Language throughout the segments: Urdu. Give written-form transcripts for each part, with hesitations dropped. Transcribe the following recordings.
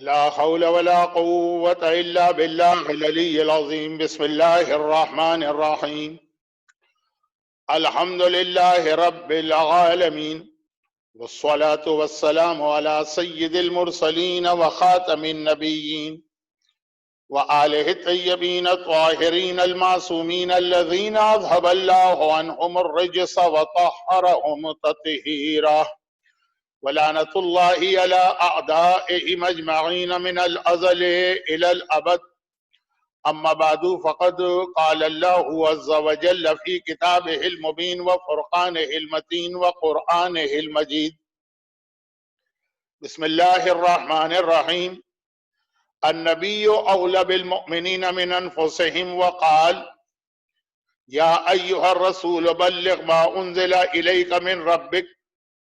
لا حول ولا قوة إلا بالله العلي العظيم. بسم الله الرحمن الرحيم. الحمد لله رب العالمين، والصلاة والسلام على سيد المرسلين وخاتم النبيين وآله الطيبين الطاهرين المعصومين الذين أذهب الله عنهم الرجس وطهرهم تطهيرا، ولعنة الله على أعدائهم أجمعين من الأزل إلى الأبد. أما بعد، فقد قال الله عز وجل في كتابه المبين وفرقانه المتين وقرآنه المجيد: بسم الله الرحمن الرحيم. النبي أولى بالمؤمنين من أنفسهم، وقال: يا أيها الرسول بلغ ما أنزل إليك من ربك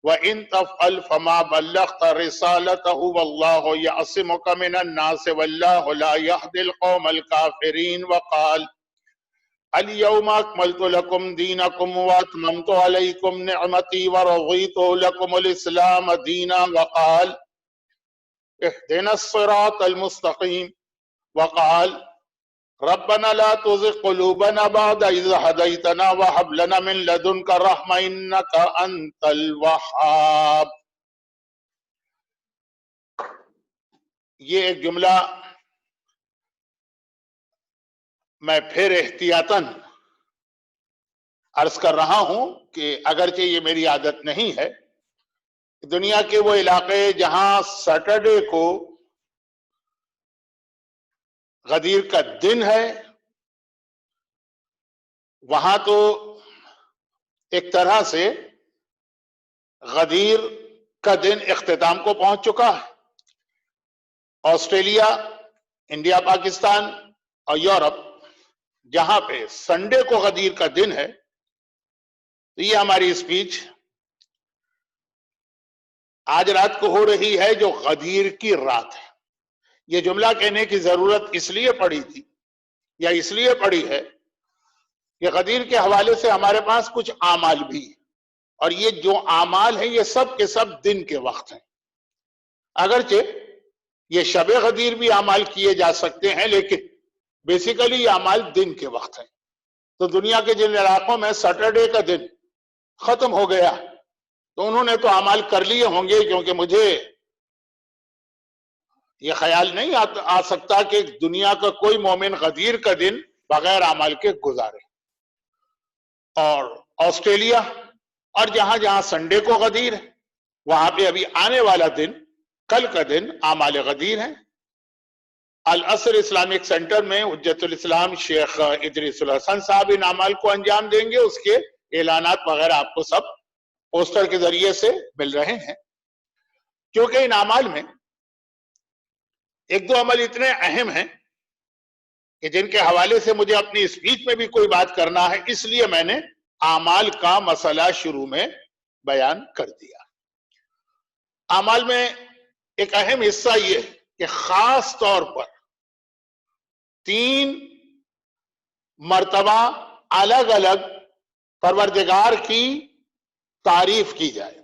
وإن تفعل فما بلغت رسالته والله يعصمك من الناس والله لا يهدي القوم الكافرين. وقال: اليوم أكملت لكم دينكم وأتممت عليكم نعمتي ورضيت لكم الإسلام دينا. وقال: اهدنا الصراط المستقيم. وقال: ربنا لا تزغ قلوبنا بعد إذ هديتنا وهب لنا من لدنك رحمة إنك أنت الوهاب. یہ ایک جملہ میں پھر احتیاطاً عرض کر رہا ہوں کہ اگرچہ یہ میری عادت نہیں ہے، دنیا کے وہ علاقے جہاں سیٹرڈے کو غدیر کا دن ہے، وہاں تو ایک طرح سے غدیر کا دن اختتام کو پہنچ چکا ہے۔ آسٹریلیا، انڈیا، پاکستان اور یورپ جہاں پہ سنڈے کو غدیر کا دن ہے، تو یہ ہماری اسپیچ آج رات کو ہو رہی ہے جو غدیر کی رات ہے۔ یہ جملہ کہنے کی ضرورت اس لیے پڑی تھی یا اس لیے پڑی ہے کہ غدیر کے حوالے سے ہمارے پاس کچھ اعمال بھی ہیں، اور یہ جو اعمال ہیں یہ سب کے سب دن کے وقت ہیں۔ اگرچہ یہ شب غدیر بھی اعمال کیے جا سکتے ہیں، لیکن بیسیکلی یہ اعمال دن کے وقت ہیں۔ تو دنیا کے جن علاقوں میں سیٹرڈے کا دن ختم ہو گیا تو انہوں نے تو اعمال کر لیے ہوں گے، کیونکہ مجھے یہ خیال نہیں آ سکتا کہ دنیا کا کوئی مومن غدیر کا دن بغیر اعمال کے گزارے۔ اور آسٹریلیا اور جہاں جہاں سنڈے کو غدیر ہے، وہاں پہ ابھی آنے والا دن، کل کا دن، اعمال غدیر ہیں۔ العصر اسلامک سینٹر میں حجت الاسلام شیخ ادریس الحسن صاحب ان اعمال کو انجام دیں گے۔ اس کے اعلانات وغیرہ آپ کو سب پوسٹر کے ذریعے سے مل رہے ہیں، کیونکہ ان اعمال میں ایک دو عمل اتنے اہم ہیں کہ جن کے حوالے سے مجھے اپنی اسپیچ میں بھی کوئی بات کرنا ہے، اس لیے میں نے اعمال کا مسئلہ شروع میں بیان کر دیا۔ اعمال میں ایک اہم حصہ یہ ہے کہ خاص طور پر 3 مرتبہ الگ الگ پروردگار کی تعریف کی جائے۔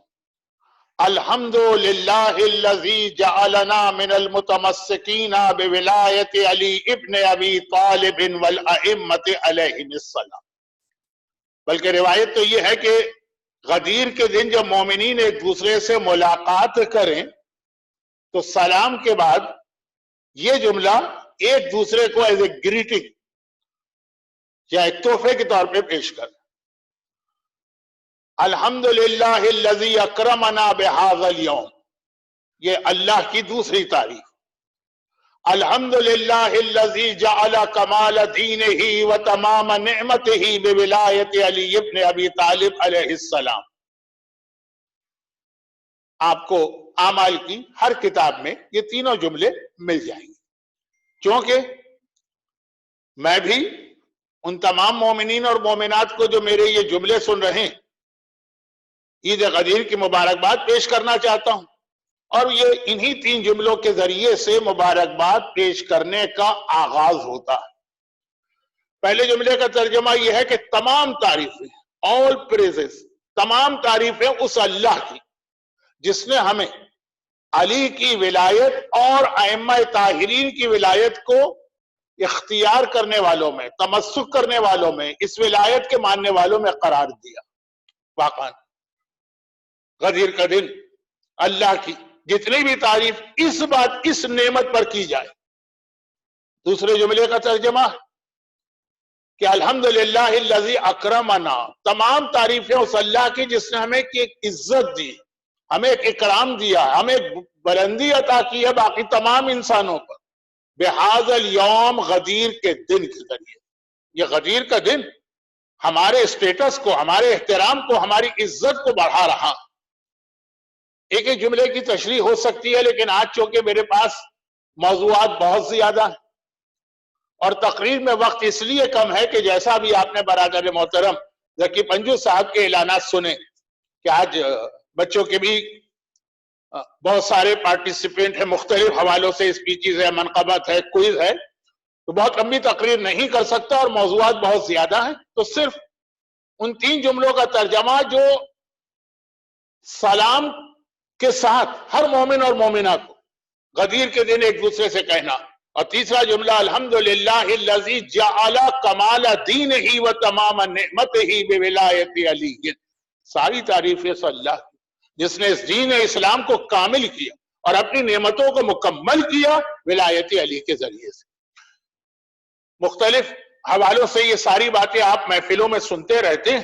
الحمدللہ الذی جعلنا من المتمسکین بولایت علی ابن ابی طالب والائمۃ علیہم السلام۔ بلکہ روایت تو یہ ہے کہ غدیر کے دن جب مومنین ایک دوسرے سے ملاقات کریں تو سلام کے بعد یہ جملہ ایک دوسرے کو ایز اے گریٹنگ یا ایک تحفے کے طور پہ پیش کریں۔ الحمدللہ الذی اکرمنا بہذا اليوم، یہ اللہ کی دوسری تعریف۔ الحمدللہ الذی جعل کمال دینہ وتمام نعمتہ بولایت علی ابن ابی طالب علیہ السلام۔ آپ کو اعمال کی ہر کتاب میں یہ تینوں جملے مل جائیں گے، کیونکہ میں بھی ان تمام مومنین اور مومنات کو جو میرے یہ جملے سن رہے ہیں عید غدیر کی مبارکباد پیش کرنا چاہتا ہوں، اور یہ انہی 3 جملوں کے ذریعے سے مبارکباد پیش کرنے کا آغاز ہوتا ہے۔ پہلے جملے کا ترجمہ یہ ہے کہ تمام تعریفیں، all praises، تمام تعریفیں اس اللہ کی جس نے ہمیں علی کی ولایت اور ائمہ طاہرین کی ولایت کو اختیار کرنے والوں میں، تمسک کرنے والوں میں، اس ولایت کے ماننے والوں میں قرار دیا۔ واقعا غدیر کا دن، اللہ کی جتنی بھی تعریف اس نعمت پر کی جائے۔ دوسرے جملے کا ترجمہ کہ الحمدللہ الذی اکرمنا، تمام تعریفیں اس اللہ کی جس نے ہمیں ایک عزت دی، ہمیں ایک اکرام دیا، ہمیں ایک بلندی عطا کی ہے باقی تمام انسانوں پر، بہذا الیوم، غدیر کے دن کے ذریعے۔ یہ غدیر کا دن ہمارے اسٹیٹس کو، ہمارے احترام کو، ہماری عزت کو بڑھا رہا۔ ایک ایک جملے کی تشریح ہو سکتی ہے، لیکن آج چونکہ میرے پاس موضوعات بہت زیادہ ہیں اور تقریر میں وقت اس لیے کم ہے کہ جیسا بھی آپ نے برادر محترم ذکی پنجو صاحب کے اعلانات سنے کہ آج بچوں کے بھی بہت سارے پارٹیسپینٹ ہیں، مختلف حوالوں سے اسپیچز ہے، منقبت ہے، کوئز ہے، تو بہت لمبی تقریر نہیں کر سکتا اور موضوعات بہت زیادہ ہیں، تو صرف ان 3 جملوں کا ترجمہ جو سلام کے ساتھ ہر مومن اور مومنہ کو غدیر کے دن ایک دوسرے سے کہنا، اور تیسرا جملہ الحمدللہ الذی جعل کمال دینہ و تمام نعمتہ بولایت علی، ساری تعریف اس اللہ کی جس نے اس دین اسلام کو کامل کیا اور اپنی نعمتوں کو مکمل کیا ولایت علی کے ذریعے سے۔ مختلف حوالوں سے یہ ساری باتیں آپ محفلوں میں سنتے رہتے ہیں،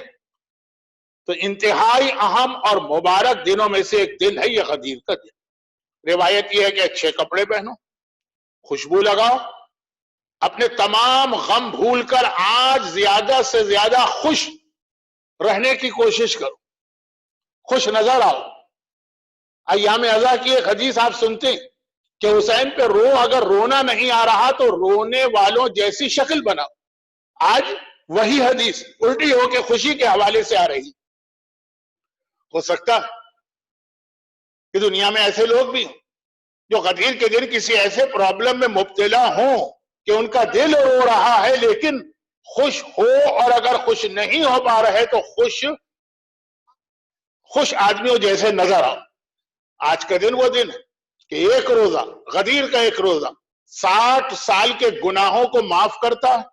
تو انتہائی اہم اور مبارک دنوں میں سے ایک دن ہے یہ غدیر کا دن۔ روایت یہ ہے کہ اچھے کپڑے پہنو، خوشبو لگاؤ، اپنے تمام غم بھول کر آج زیادہ سے زیادہ خوش رہنے کی کوشش کرو، خوش نظر آؤ۔ ایام ازا کی ایک حدیث آپ سنتے ہیں کہ حسین پہ اگر رونا نہیں آ رہا تو رونے والوں جیسی شکل بناؤ۔ آج وہی حدیث الٹی ہو کے خوشی کے حوالے سے آ رہی۔ ہو سکتا ہے کہ دنیا میں ایسے لوگ بھی ہوں جو غدیر کے دن کسی ایسے پرابلم میں مبتلا ہوں کہ ان کا دل رو رہا ہے لیکن خوش ہو، اور اگر خوش نہیں ہو پا رہے تو خوش آدمیوں جیسے نظر آؤ۔ آج کا دن وہ دن ہے کہ ایک روزہ، غدیر کا ایک روزہ 60 سال کے گناہوں کو معاف کرتا ہے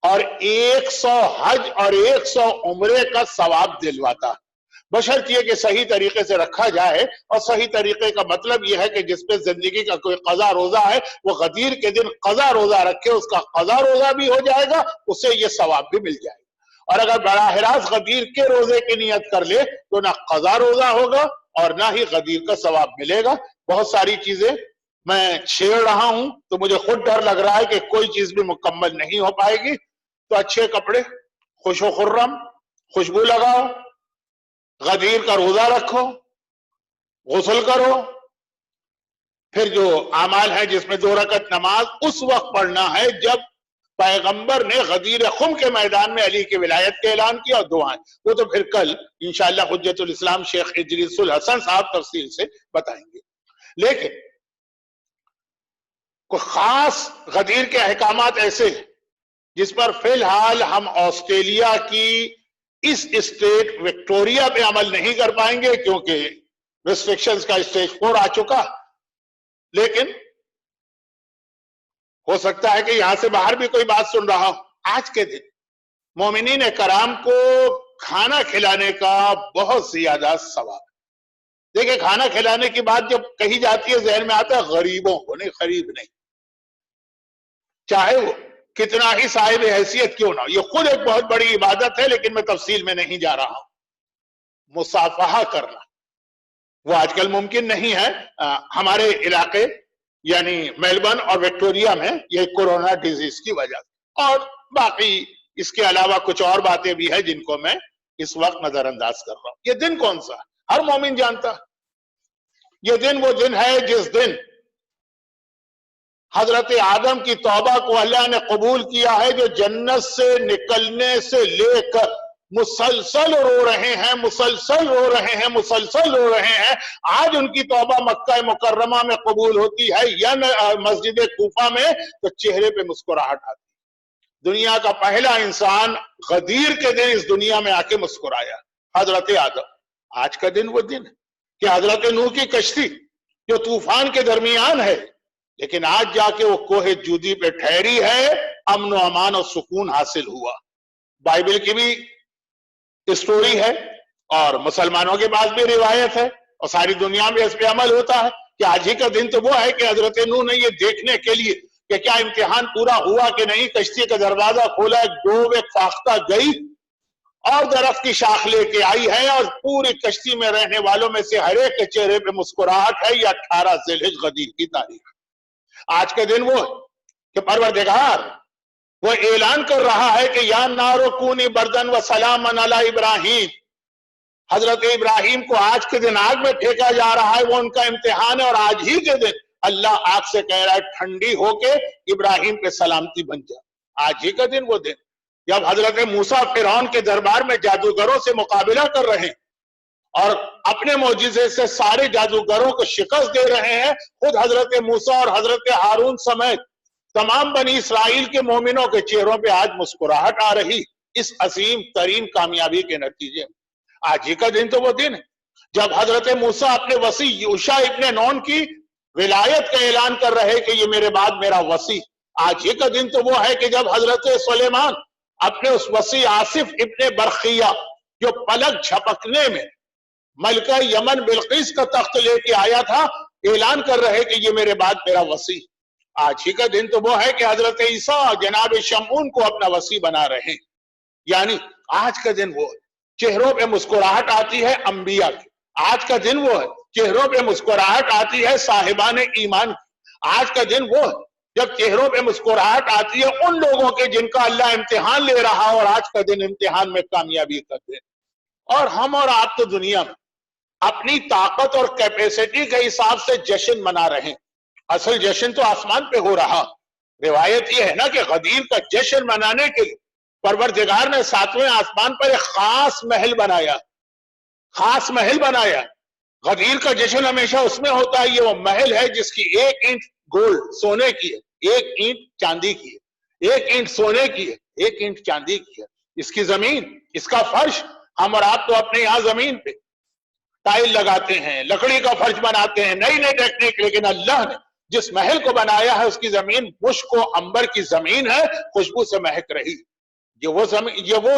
اور 100 حج اور 100 عمرے کا ثواب دلواتا ہے، بشرط یہ کہ صحیح طریقے سے رکھا جائے۔ اور صحیح طریقے کا مطلب یہ ہے کہ جس پہ زندگی کا کوئی قضا روزہ ہے وہ غدیر کے دن قضا روزہ رکھے، اس کا قضا روزہ بھی ہو جائے گا، اسے یہ ثواب بھی مل جائے گا۔ اور اگر براہ راست غدیر کے روزے کی نیت کر لے تو نہ قضا روزہ ہوگا اور نہ ہی غدیر کا ثواب ملے گا۔ بہت ساری چیزیں میں چھیڑ رہا ہوں تو مجھے خود ڈر لگ رہا ہے کہ کوئی چیز بھی مکمل نہیں ہو پائے گی، تو اچھے کپڑے، خوش و خرم، خوشبو لگاؤ، غدیر کا روزہ رکھو، غسل کرو، پھر جو اعمال ہیں جس میں 2 رکعت نماز اس وقت پڑھنا ہے جب پیغمبر نے غدیر خم کے میدان میں علی کی ولایت کا اعلان کیا، اور دعائیں وہ تو پھر کل انشاءاللہ حجت الاسلام شیخ ادریس الحسن صاحب تفصیل سے بتائیں گے۔ لیکن کوئی خاص غدیر کے احکامات ایسے ہیں جس پر فی الحال ہم آسٹریلیا کی اس اسٹیٹ وکٹوریا پہ عمل نہیں کر پائیں گے کیونکہ ریسٹرکشنز کا اسٹیج 4 آ چکا، لیکن ہو سکتا ہے کہ یہاں سے باہر بھی کوئی بات سن رہا ہو۔ آج کے دن مومنین کرام کو کھانا کھلانے کا بہت زیادہ ثواب ہے۔ دیکھیں، کھانا کھلانے کی بات جب کہی جاتی ہے ذہن میں آتا ہے غریبوں کو، نہیں، غریب نہیں، چاہے وہ کتنا ہی صاحب حیثیت کیوں نہ ہو۔ یہ خود ایک بہت بڑی عبادت ہے، لیکن میں تفصیل میں نہیں جا رہا ہوں۔ مصافحہ کرنا وہ آج کل ممکن نہیں ہے ہمارے علاقے یعنی میلبرن اور وکٹوریا میں، یہ کورونا ڈیزیز کی وجہ سے، اور باقی اس کے علاوہ کچھ اور باتیں بھی ہیں جن کو میں اس وقت نظر انداز کر رہا ہوں۔ یہ دن کون سا ہے؟ ہر مومن جانتا ہے یہ دن وہ دن ہے جس دن حضرت آدم کی توبہ کو اللہ نے قبول کیا ہے، جو جنت سے نکلنے سے لے کر مسلسل رو رہے ہیں، مسلسل رو رہے ہیں، مسلسل رو رہے ہیں۔ آج ان کی توبہ مکہ مکرمہ میں قبول ہوتی ہے یا مسجد کوفہ میں تو چہرے پہ مسکراہٹ آتی ہے۔ دنیا کا پہلا انسان غدیر کے دن اس دنیا میں آ کے مسکرایا، حضرت آدم۔ آج کا دن وہ دن ہے کہ حضرت نوح کی کشتی جو طوفان کے درمیان ہے، لیکن آج جا کے وہ کوہ جودی پہ ٹھہری ہے، امن و امان اور سکون حاصل ہوا۔ بائبل کی بھی اسٹوری ہے اور مسلمانوں کے پاس بھی روایت ہے اور ساری دنیا میں اس پہ عمل ہوتا ہے کہ آج ہی کا دن تو وہ ہے کہ حضرت نوح نے یہ دیکھنے کے لیے کہ کیا امتحان پورا ہوا کہ نہیں، کشتی کا دروازہ کھولا، ایک ڈوب ایک فاختہ گئی اور درخت کی شاخ لے کے آئی ہے، اور پوری کشتی میں رہنے والوں میں سے ہر ایک کے چہرے پہ مسکراہٹ ہے۔ یہ 18 ذی الحجہ غدیر کی تاریخ۔ آج کے دن وہ ہے کہ پروردگار وہ اعلان کر رہا ہے کہ یا نارو کونی بردن و سلاما علی ابراہیم، حضرت ابراہیم کو آج کے دن آگ میں پھینکا جا رہا ہے، وہ ان کا امتحان ہے، اور آج ہی کے دن اللہ آگ سے کہہ رہا ہے ٹھنڈی ہو کے ابراہیم پہ سلامتی بن جا۔ آج ہی کا دن وہ دن جب حضرت موسیٰ فرعون کے دربار میں جادوگروں سے مقابلہ کر رہے ہیں اور اپنے معجزے سے سارے جادوگروں کو شکست دے رہے ہیں، خود حضرت موسیٰ اور حضرت ہارون سمیت تمام بنی اسرائیل کے مومنوں کے چہروں پہ آج مسکراہٹ آ رہی اس عظیم ترین کامیابی کے نتیجے میں۔ آج ہی کا دن تو وہ دن ہے جب حضرت موسیٰ اپنے وصی یوشع ابن نون کی ولایت کا اعلان کر رہے کہ یہ میرے بعد میرا وصی۔ آج ہی کا دن تو وہ ہے کہ جب حضرت سلیمان اپنے اس وصی آصف ابن برخیہ جو پلک جھپکنے میں ملکہ یمن بلقیس کا تخت لے کے آیا تھا، اعلان کر رہے کہ یہ میرے بعد میرا وصی۔ آج ہی کا دن تو وہ ہے کہ حضرت عیسیٰ جناب شمعون کو اپنا وصی بنا رہے ہیں۔ یعنی آج کا دن وہ ہے چہروں پہ مسکراہٹ آتی ہے انبیاء کی۔ آج کا دن وہ ہے چہروں پہ مسکراہٹ آتی ہے صاحبان ایمان کی۔ آج کا دن وہ ہے جب چہروں پہ مسکراہٹ آتی ہے ان لوگوں کے جن کا اللہ امتحان لے رہا، اور آج کا دن امتحان میں کامیابی کا دن۔ اور ہم اور آپ تو دنیا میں اپنی طاقت اور کیپیسٹی کے حساب سے جشن منا رہے ہیں، اصل جشن تو آسمان پہ ہو رہا۔ روایت یہ ہے نا کہ غدیر کا جشن منانے کے لیے پروردگار نے 7ویں آسمان پر ایک خاص محل بنایا، خاص محل بنایا۔ غدیر کا جشن ہمیشہ اس میں ہوتا ہے، یہ وہ محل ہے جس کی 1 اینٹ گولڈ سونے کی ہے، 1 اینٹ چاندی کی ہے، 1 اینٹ سونے کی ہے، 1 اینٹ چاندی کی ہے۔ اس کی زمین، اس کا فرش، ہم اور آپ تو اپنے یہاں زمین پہ ٹائل لگاتے ہیں، لکڑی کا فرش بناتے ہیں، نئی نئی ٹیکنیک، لیکن اللہ نے جس محل کو بنایا ہے اس کی زمین مشک و عنبر کی زمین ہے، خوشبو سے مہک رہی۔ یہ وہ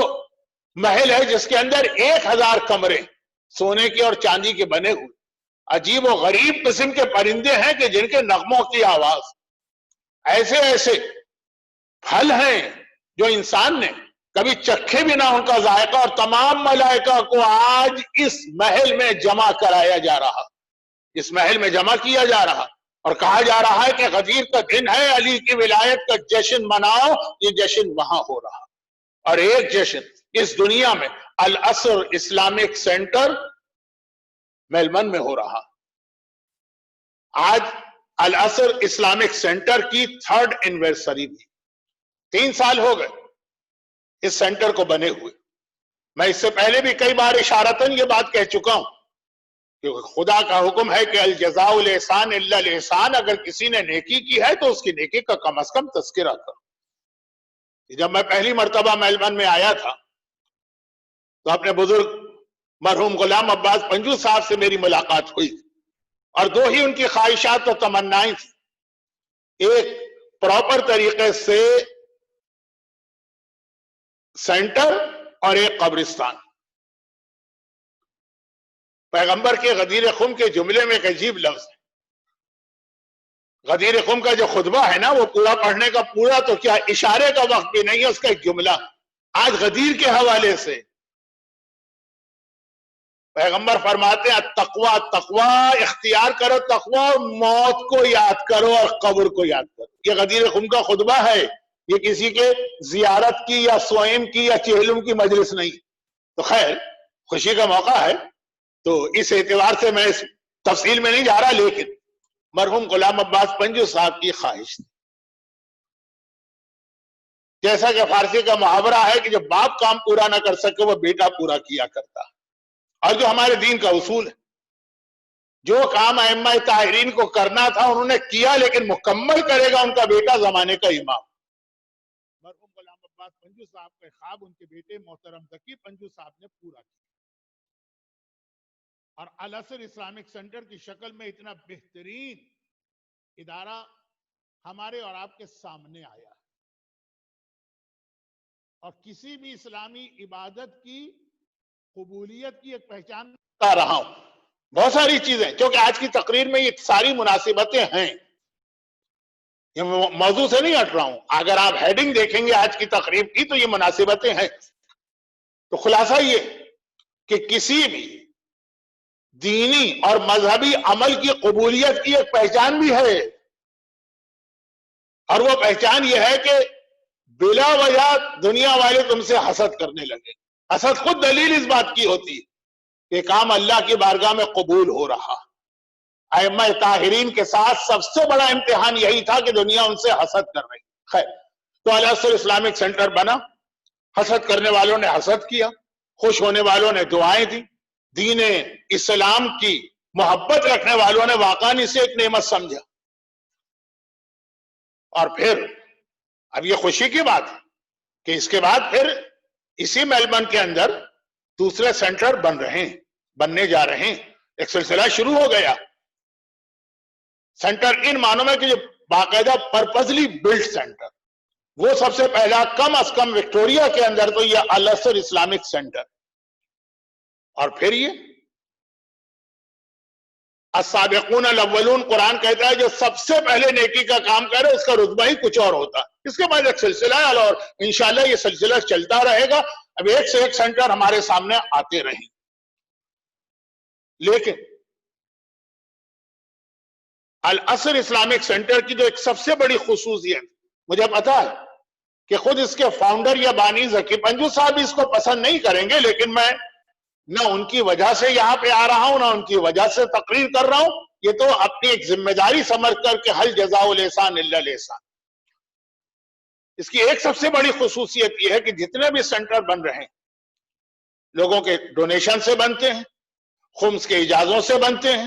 محل ہے جس کے اندر 1000 کمرے سونے کے اور چاندی کے بنے ہوئے، عجیب و غریب قسم کے پرندے ہیں کہ جن کے نغموں کی آواز، ایسے ایسے پھل ہیں جو انسان نے کبھی چکھے بھی نہ ان کا ذائقہ، اور تمام ملائکہ کو آج اس محل میں جمع کرایا جا رہا، اس محل میں جمع کیا جا رہا، اور کہا جا رہا ہے کہ غدیر کا دن ہے، علی کی ولایت کا جشن مناؤ۔ یہ جشن وہاں ہو رہا، اور ایک جشن اس دنیا میں العصر اسلامک سینٹر میلبرن میں ہو رہا۔ آج العصر اسلامک سینٹر کی 3rd اینیورسری بھی، 3 سال ہو گئے اس سینٹر کو بنے ہوئے۔ میں اس سے پہلے بھی کئی بار اشارتاً یہ بات کہہ چکا ہوں کہ خدا کا حکم ہے کہ الجزاء الاحسان الا الاحسان، اگر کسی نے نیکی کی ہے تو اس کی نیکی کا کم از کم تذکرہ کرو۔ جب میں پہلی مرتبہ میلبرن میں آیا تھا تو اپنے بزرگ مرحوم غلام عباس پنجو صاحب سے میری ملاقات ہوئی، اور 2 ہی ان کی خواہشات و تمنائیں تھیں، ایک پراپر طریقے سے سینٹر اور ایک قبرستان۔ پیغمبر کے غدیر خم کے جملے میں ایک عجیب لفظ ہے، غدیر خم کا جو خطبہ ہے نا وہ پورا پڑھنے کا پورا تو کیا اشارے کا وقت بھی نہیں ہے، اس کا ایک جملہ آج غدیر کے حوالے سے پیغمبر فرماتے ہیں تقوی، تقوی اختیار کرو، تقوی، اور موت کو یاد کرو اور قبر کو یاد کرو۔ یہ غدیر خم کا خطبہ ہے، یہ کسی کے زیارت کی یا سوئم کی یا چہلم کی مجلس نہیں۔ تو خیر خوشی کا موقع ہے تو اس اعتبار سے میں اس تفصیل میں نہیں جا رہا، لیکن مرحوم غلام عباس پنجو صاحب کی خواہش تھی، جیسا کہ فارسی کا محاورہ ہے کہ جب باپ کام پورا نہ کر سکے وہ بیٹا پورا کیا کرتا، اور جو ہمارے دین کا اصول ہے، جو کام ائمہ طاہرین کو کرنا تھا انہوں نے کیا، لیکن مکمل کرے گا ان کا بیٹا زمانے کا امام۔ مرحوم غلام عباس پنجو صاحب کا خواب ان کے بیٹے محترم ذکی پنجو صاحب نے پورا کیا۔ اور الاسر اسلامک سینٹر کی شکل میں اتنا بہترین ادارہ ہمارے اور آپ کے سامنے آیا، اور کسی بھی اسلامی عبادت کی قبولیت کی ایک پہچان بتا رہا ہوں. بہت ساری چیزیں کیونکہ آج کی تقریر میں یہ ساری مناسبتیں ہیں، یہ موضوع سے نہیں ہٹ رہا ہوں. اگر آپ ہیڈنگ دیکھیں گے آج کی تقریر کی تو یہ مناسبتیں ہیں. تو خلاصہ یہ کہ کسی بھی دینی اور مذہبی عمل کی قبولیت کی ایک پہچان بھی ہے، اور وہ پہچان یہ ہے کہ بلا وجہ دنیا والے تم سے حسد کرنے لگے. حسد خود دلیل اس بات کی ہوتی کہ کام اللہ کی بارگاہ میں قبول ہو رہا. ائمہ طاہرین کے ساتھ سب سے بڑا امتحان یہی تھا کہ دنیا ان سے حسد کر رہی. خیر، تو الاسر اسلامک سینٹر بنا، حسد کرنے والوں نے حسد کیا، خوش ہونے والوں نے دعائیں دی، دین اسلام کی محبت رکھنے والوں نے واقعاً اسے ایک نعمت سمجھا. اور پھر اب یہ خوشی کی بات ہے کہ اس کے بعد پھر اسی میلبرن کے اندر دوسرے سینٹر بننے جا رہے ہیں. ایک سلسلہ شروع ہو گیا. سینٹر ان معنوں میں کہ جو باقاعدہ پرپزلی بلڈ سینٹر، وہ سب سے پہلا کم از کم وکٹوریا کے اندر تو یہ الاسر اسلامک سینٹر. اور پھر یہ السابقون الاولون، قرآن کہتا ہے جو سب سے پہلے نیکی کا کام کرے اس کا رتبہ ہی کچھ اور ہوتا ہے. اس کے بعد ایک سلسلہ ہے اور انشاءاللہ یہ سلسلہ چلتا رہے گا. اب ایک سے ایک سینٹر ہمارے سامنے آتے رہیں. لیکن الاسر اسلامک سینٹر کی جو ایک سب سے بڑی خصوصیت مجھے پتا ہے کہ خود اس کے فاؤنڈر یا بانی ذکی پنجو صاحب اس کو پسند نہیں کریں گے، لیکن میں نہ ان کی وجہ سے یہاں پہ آ رہا ہوں نہ ان کی وجہ سے تقریر کر رہا ہوں. یہ تو اپنی ایک ذمہ داری سمجھ کر کے حل جزاء الاحسان الا الاحسان. اس کی ایک سب سے بڑی خصوصیت یہ ہے کہ جتنے بھی سینٹر بن رہے ہیں لوگوں کے ڈونیشن سے بنتے ہیں، خمس کے اجازوں سے بنتے ہیں.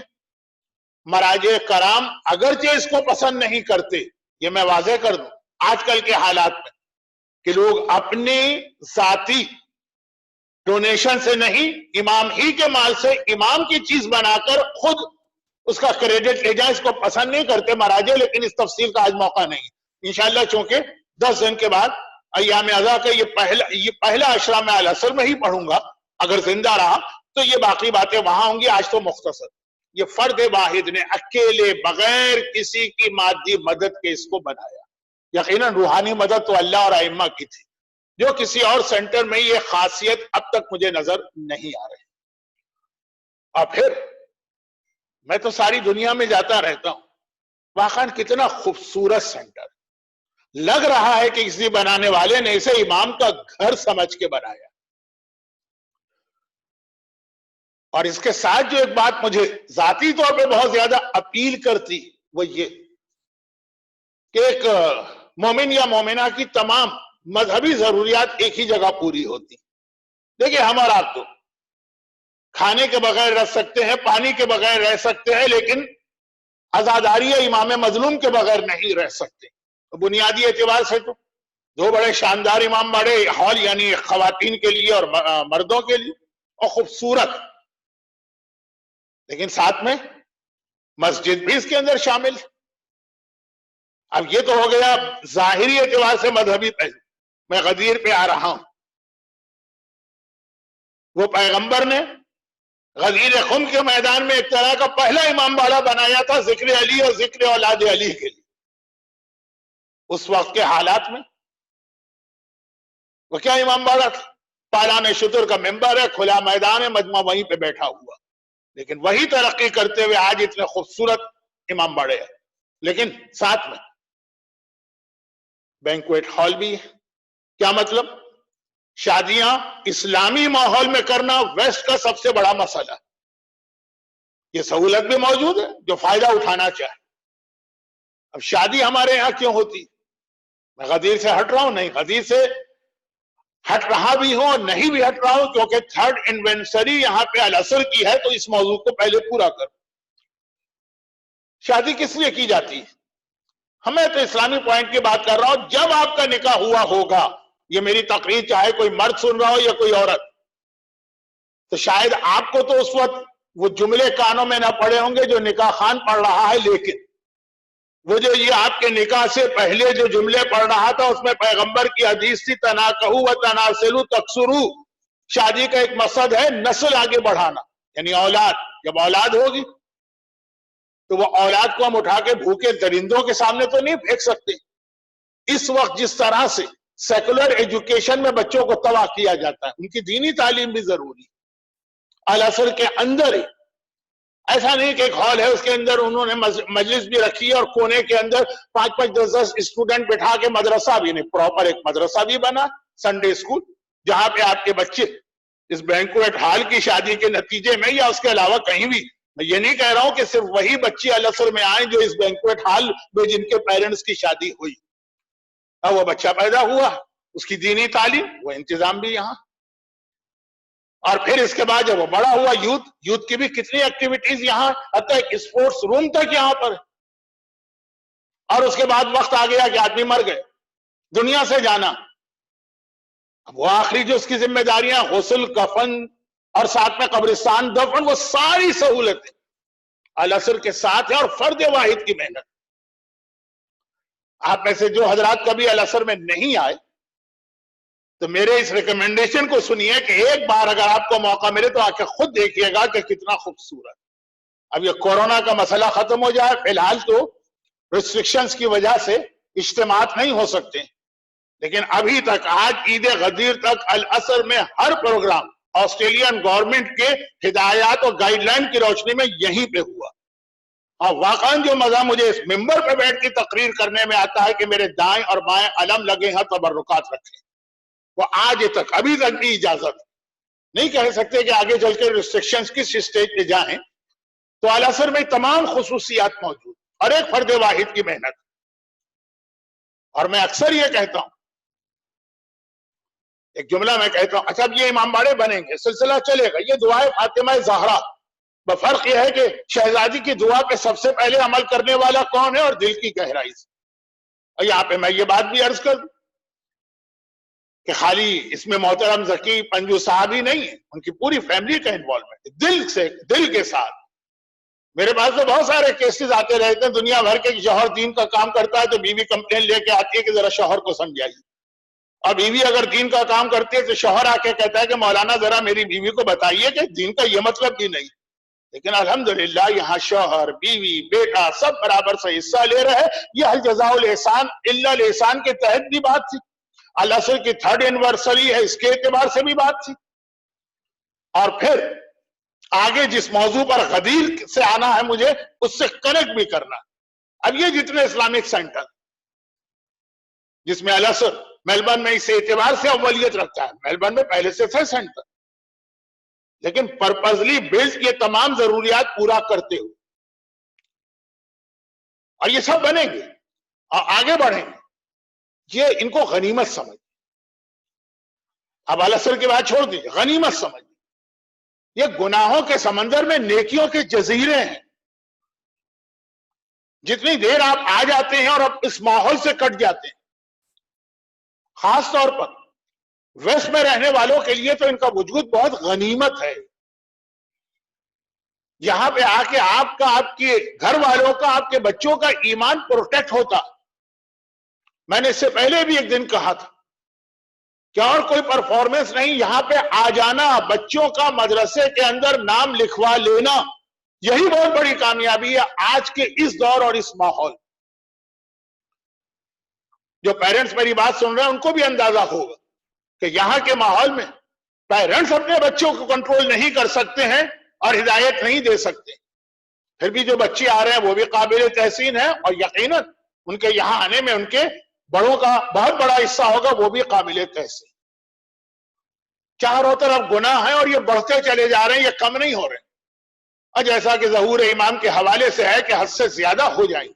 مراجع کرام اگرچہ اس کو پسند نہیں کرتے، یہ میں واضح کر دوں آج کل کے حالات میں کہ لوگ اپنی ذاتی ڈونیشن سے نہیں، امام ہی کے مال سے امام کی چیز بنا کر خود اس کا کریڈٹ لے جائیں، اس کو پسند نہیں کرتے مراجع. لیکن اس تفصیل کا آج موقع نہیں. انشاءاللہ چونکہ 10 دن کے بعد ایام اضحیٰ کا یہ پہلا عشرہ میں الاسر میں ہی پڑھوں گا. اگر زندہ رہا تو یہ باقی باتیں وہاں ہوں گی. آج تو مختصر یہ فرد واحد نے اکیلے بغیر کسی کی مادی مدد کے اس کو بنایا. یقیناً روحانی مدد تو اللہ اور ائمہ کی تھی، جو کسی اور سینٹر میں یہ خاصیت اب تک مجھے نظر نہیں آ رہی. اور پھر میں تو ساری دنیا میں جاتا رہتا ہوں، واقعاً کتنا خوبصورت سینٹر. لگ رہا ہے کہ کسی بنانے والے نے اسے امام کا گھر سمجھ کے بنایا. اور اس کے ساتھ جو ایک بات مجھے ذاتی طور پہ بہت زیادہ اپیل کرتی وہ یہ کہ ایک مومن یا مومنہ کی تمام مذہبی ضروریات ایک ہی جگہ پوری ہوتی. دیکھیں ہم اور آپ تو کھانے کے بغیر رہ سکتے ہیں، پانی کے بغیر رہ سکتے ہیں، لیکن عزاداری امام مظلوم کے بغیر نہیں رہ سکتے. بنیادی اعتبار سے تو دو بڑے شاندار امام باڑے ہال، یعنی خواتین کے لیے اور مردوں کے لیے، اور خوبصورت، لیکن ساتھ میں مسجد بھی اس کے اندر شامل ہے. اب یہ تو ہو گیا ظاہری اعتبار سے مذہبی پہلو. میں غدیر پہ آ رہا ہوں. وہ پیغمبر نے غدیر خم کے میدان میں ایک طرح کا پہلا امام باڑہ بنایا تھا ذکر علی اور ذکر اولاد علی کے لیے. اس وقت کے حالات میں وہ کیا امام باڑہ تھا؟ پالان شتر کا ممبر ہے، کھلا میدان ہے، مجمع وہیں پہ بیٹھا ہوا. لیکن وہی ترقی کرتے ہوئے آج اتنے خوبصورت امام باڑے ہیں. لیکن ساتھ میں بینکویٹ ہال بھی ہے. کیا مطلب؟ شادیاں اسلامی ماحول میں کرنا ویسٹ کا سب سے بڑا مسئلہ. یہ سہولت بھی موجود ہے جو فائدہ اٹھانا چاہے. اب شادی ہمارے یہاں کیوں ہوتی؟ میں غدیر سے ہٹ رہا ہوں نہیں، غدیر سے ہٹ رہا بھی ہوں اور نہیں بھی ہٹ رہا ہوں، کیونکہ تھرڈ اینیورسری یہاں پہ الاسر کی ہے تو اس موضوع کو پہلے پورا کروں. شادی کس لیے کی جاتی ہے؟ ہمیں تو اسلامی پوائنٹ کی بات کر رہا ہوں. جب آپ کا نکاح ہوا ہوگا، یہ میری تقریر چاہے کوئی مرد سن رہا ہو یا کوئی عورت، تو شاید آپ کو تو اس وقت وہ جملے کانوں میں نہ پڑے ہوں گے جو نکاح خان پڑھ رہا ہے، لیکن وہ جو یہ آپ کے نکاح سے پہلے جو جملے پڑھ رہا تھا اس میں پیغمبر کی حدیث تھی، تناکحوا وتناسلوا تکثروا، شادی کا ایک مقصد ہے نسل آگے بڑھانا، یعنی اولاد. جب اولاد ہوگی تو وہ اولاد کو ہم اٹھا کے بھوکے درندوں کے سامنے تو نہیں پھینک سکتے. اس وقت جس طرح سے سیکولر ایجوکیشن میں بچوں کو تباہ کیا جاتا ہے، ان کی دینی تعلیم بھی ضروری ہے. العصر کے اندر ہی ایسا نہیں کہ ایک ہال ہے اس کے اندر انہوں نے مجلس بھی رکھی ہے اور کونے کے اندر 5-5 10 اسٹوڈنٹ بٹھا کے مدرسہ بھی نہیں، پراپر ایک مدرسہ بھی بنا، سنڈے اسکول، جہاں پہ آپ کے بچے اس بینکویٹ ہال کی شادی کے نتیجے میں یا اس کے علاوہ کہیں بھی، میں یہ نہیں کہہ رہا ہوں کہ صرف وہی بچے العصر میں آئیں جو اس بینکویٹ ہال میں جن کے پیرنٹس کی شادی ہوئی، اور وہ بچہ پیدا ہوا، اس کی دینی تعلیم، وہ انتظام بھی یہاں. اور پھر اس کے بعد جب وہ بڑا ہوا، یوتھ کی بھی کتنی ایکٹیویٹیز یہاں، حتی ایک اسپورٹس روم تک یہاں پر. اور اس کے بعد وقت آ گیا کہ آدمی مر گئے، دنیا سے جانا، اب وہ آخری جو اس کی ذمہ داریاں، غسل، کفن اور ساتھ میں قبرستان دفن، وہ ساری سہولتیں العصر کے ساتھ ہیں اور فرد واحد کی محنت. آپ میں سے جو حضرات کبھی العصر میں نہیں آئے تو میرے اس ریکمنڈیشن کو سنیے کہ ایک بار اگر آپ کو موقع ملے تو آ کے خود دیکھیے گا کہ کتنا خوبصورت. اب یہ کورونا کا مسئلہ ختم ہو جائے، فی الحال تو ریسٹرکشنز کی وجہ سے اجتماعات نہیں ہو سکتے، لیکن ابھی تک آج عید غدیر تک العصر میں ہر پروگرام آسٹریلین گورنمنٹ کے ہدایات اور گائیڈ لائن کی روشنی میں یہیں پہ ہوا. اور واقعاً جو مزہ مجھے اس ممبر پہ بیٹھ کے تقریر کرنے میں آتا ہے کہ میرے دائیں اور بائیں علم لگے ہیں، تبرکات رکھیں، وہ آج تک ابھی تک بھی اجازت نہیں کہہ سکتے کہ آگے چل کے ریسٹرکشنز کس سٹیج پہ جائیں. تو العصر میں تمام خصوصیات موجود اور ایک فرد واحد کی محنت. اور میں اکثر یہ کہتا ہوں، ایک جملہ میں کہتا ہوں، اچھا اب یہ امام باڑے بنیں گے، سلسلہ چلے گا، یہ دعائے فاطمہ زہرا، بفرق یہ ہے کہ شہزادی کی دعا پہ سب سے پہلے عمل کرنے والا کون ہے اور دل کی گہرائی سے. اور یہاں پہ میں یہ بات بھی عرض کر دوں کہ خالی اس میں محترم ذکی پنجو صاحب ہی نہیں ہے، ان کی پوری فیملی کا انوالومنٹ ہے، دل کے ساتھ. میرے پاس تو بہت سارے کیسز آتے رہتے ہیں دنیا بھر کے، شوہر دین کا کام کرتا ہے تو بیوی کمپلین لے کے آتی ہے کہ ذرا شوہر کو سمجھائیے، اور بیوی اگر دین کا کام کرتی ہے تو شوہر آ کے کہتا ہے کہ مولانا ذرا میری بیوی کو بتائیے کہ دین کا یہ مطلب بھی نہیں. لیکن الحمدللہ یہاں شوہر، بیوی، بیٹا سب برابر سے حصہ لے رہے ہیں. یہ حل جزاء الاحسان الا الاحسان کے تحت بھی بات تھی، العصر کی 3rd اینیورسری ہے اس کے اعتبار سے بھی بات تھی. اور پھر آگے جس موضوع پر غدیر سے آنا ہے مجھے اس سے کنیکٹ بھی کرنا. اب یہ جتنے اسلامک سینٹر جس میں العصر میلبرن میں اس اعتبار سے اولیت رکھتا ہے، میلبرن میں پہلے سے تھے سینٹر، لیکن پرپزلی بلڈ یہ تمام ضروریات پورا کرتے ہوئے، اور یہ سب بنیں گے اور آگے بڑھیں گے. یہ ان کو غنیمت سمجھ، اب العصر کی بات چھوڑ دیجیے، غنیمت سمجھ. یہ گناہوں کے سمندر میں نیکیوں کے جزیرے ہیں. جتنی دیر آپ آ جاتے ہیں اور اب اس ماحول سے کٹ جاتے ہیں، خاص طور پر ویسٹ میں رہنے والوں کے لیے تو ان کا وجود بہت غنیمت ہے. یہاں پہ آ کے آپ کا، آپ کے گھر والوں کا، آپ کے بچوں کا ایمان پروٹیکٹ ہوتا. میں نے اس سے پہلے بھی ایک دن کہا تھا کہ اور کوئی پرفارمنس نہیں، یہاں پہ آ جانا، بچوں کا مدرسے کے اندر نام لکھوا لینا، یہی بہت بڑی کامیابی ہے آج کے اس دور اور اس ماحول. جو پیرنٹس میری بات سن رہے ہیں ان کو بھی اندازہ ہوگا کہ یہاں کے ماحول میں پیرنٹس اپنے بچوں کو کنٹرول نہیں کر سکتے ہیں اور ہدایت نہیں دے سکتے. پھر بھی جو بچے آ رہے ہیں وہ بھی قابل تحسین ہے، اور یقیناً ان کے یہاں آنے میں ان کے بڑوں کا بہت بڑا حصہ ہوگا، وہ بھی قابل تحسین. چاروں طرف گناہ ہیں اور یہ بڑھتے چلے جا رہے ہیں، یہ کم نہیں ہو رہے. اور جیسا کہ ظہور امام کے حوالے سے ہے کہ حد سے زیادہ ہو جائیں،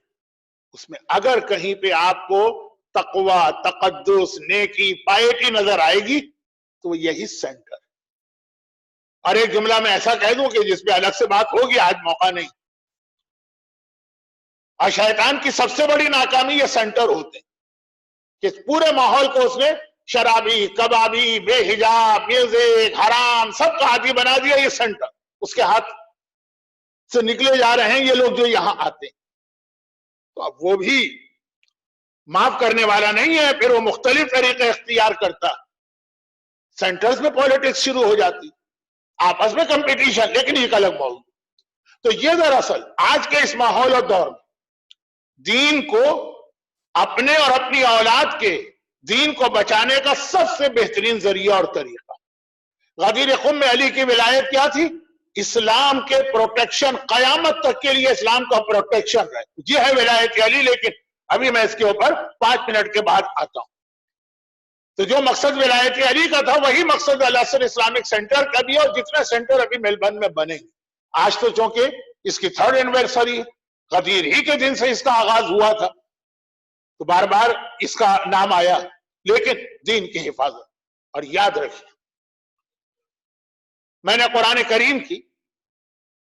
اس میں اگر کہیں پہ آپ کو تقوی، تقدس، نیکی، پائٹی نظر آئے گی تو وہ یہی سینٹر. اور ایک جملہ میں ایسا کہہ دوں کہ جس پہ الگ سے بات ہوگی، آج موقع نہیں. اور شیطان کی سب سے بڑی ناکامی یہ سینٹر ہوتے ہیں کہ پورے ماحول کو اس نے شرابی، کبابی، بے حجاب، میوزک، حرام سب کا عادی بنا دیا. یہ سینٹر اس کے ہاتھ سے نکلے جا رہے ہیں یہ لوگ جو یہاں آتے ہیں، تو اب وہ بھی معاف کرنے والا نہیں ہے، پھر وہ مختلف طریقے اختیار کرتا، سینٹرز میں پالیٹکس شروع ہو جاتی، آپس میں کمپٹیشن، لیکن ایک الگ موضوع۔ تو یہ دراصل آج کے اس ماحول اور دور میں دین کو اپنے اور اپنی اولاد کے دین کو بچانے کا سب سے بہترین ذریعہ اور طریقہ۔ غدیر خم میں علی کی ولایت کیا تھی؟ اسلام کے پروٹیکشن، قیامت تک کے لیے اسلام کا پروٹیکشن رہے، یہ ہے ولایت علی۔ لیکن ابھی میں اس کے اوپر 5 منٹ کے بعد آتا ہوں۔ تو جو مقصد ولایت علی کا تھا وہی مقصد الاسر اسلامک سینٹر کا بھی ہے، اور جتنے سینٹر ابھی میلبرن میں بنے گے۔ آج تو چونکہ اس کی 3rd اینیورسری، غدیر ہی کے دن سے اس کا آغاز ہوا تھا، تو بار بار اس کا نام آیا، لیکن دین کی حفاظت۔ اور یاد رکھیں، میں نے قرآن کریم کی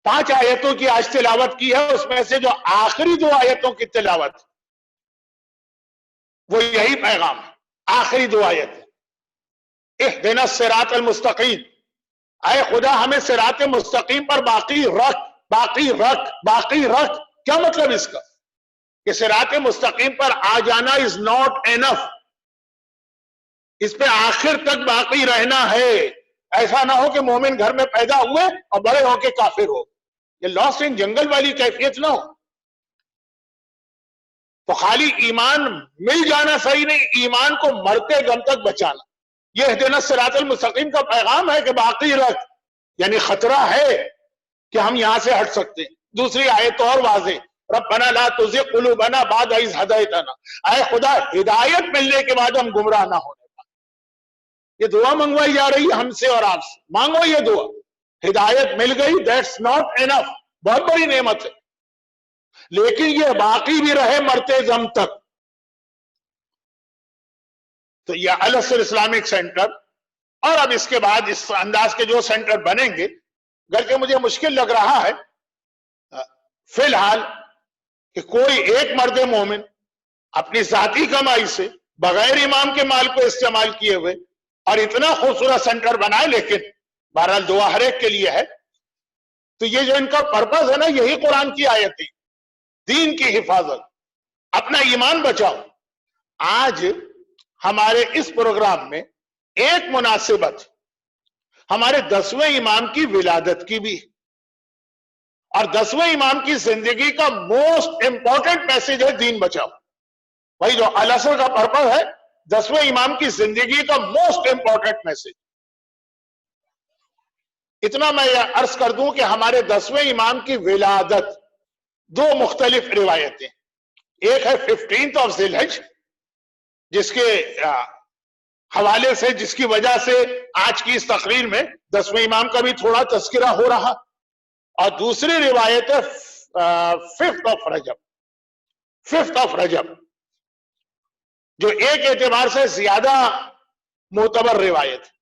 5 آیتوں کی آج تلاوت کی ہے، اس میں سے جو آخری 2 آیتوں کی تلاوت وہ یہی پیغام ہے۔ آخری 2 آیتیں، اہدنا الصراط المستقیم، اے خدا ہمیں صراط مستقیم پر باقی رکھ، باقی رکھ، باقی رکھ۔ کیا مطلب اس کا؟ کہ صراط مستقیم پر آ جانا از ناٹ اینف، اس پہ آخر تک باقی رہنا ہے۔ ایسا نہ ہو کہ مومن گھر میں پیدا ہوئے اور بڑے ہو کے کافر ہو، یہ لاسٹ ان جنگل والی کیفیت نہ ہو۔ تو خالی ایمان مل جانا صحیح نہیں، ایمان کو مرتے دم تک بچانا، یہ اہدنا الصراط المستقیم کا پیغام ہے کہ باقی رکھ، یعنی خطرہ ہے کہ ہم یہاں سے ہٹ سکتے ہیں۔ دوسری آیت اور واضح، ربنا لا تزغ قلوبنا بعد اذ ہدیتنا، اے خدا ہدایت ملنے کے بعد ہم گمراہ نہ ہونے پائیں۔ یہ دعا منگوائی جا رہی ہے ہم سے اور آپ سے، مانگو یہ دعا۔ ہدایت مل گئی، دیٹس ناٹ انف، بہت بڑی نعمت ہے، لیکن یہ باقی بھی رہے مرتے دم تک۔ تو یہ الاسر اسلامک سینٹر، اور اب اس کے بعد اس انداز کے جو سینٹر بنیں گے، گرچہ مجھے مشکل لگ رہا ہے فی الحال کہ کوئی ایک مرد مومن اپنی ذاتی کمائی سے بغیر امام کے مال کو استعمال کیے ہوئے اور اتنا خوبصورت سینٹر بنائے، لیکن بہرحال دعا ہر ایک کے لیے ہے۔ تو یہ جو ان کا پرپس ہے نا، یہی قرآن کی آیتیں، دین کی حفاظت، اپنا ایمان بچاؤ۔ آج ہمارے اس پروگرام میں ایک مناسبت ہمارے 10ویں امام کی ولادت کی بھی، اور 10ویں امام کی زندگی کا موسٹ امپورٹنٹ میسج ہے دین بچاؤ۔ وہی جو الاسر کا پرپس ہے، 10ویں امام کی زندگی کا موسٹ امپورٹنٹ میسج۔ اتنا میں یہ عرض کر دوں کہ ہمارے 10ویں امام کی ولادت 2 مختلف روایتیں، ایک ہے 15th آف ذی الحج، جس کے حوالے سے، جس کی وجہ سے آج کی اس تقریر میں 10ویں امام کا بھی تھوڑا تذکرہ ہو رہا، اور دوسری روایت ہے 5th آف رجب، جو ایک اعتبار سے زیادہ معتبر روایت ہے،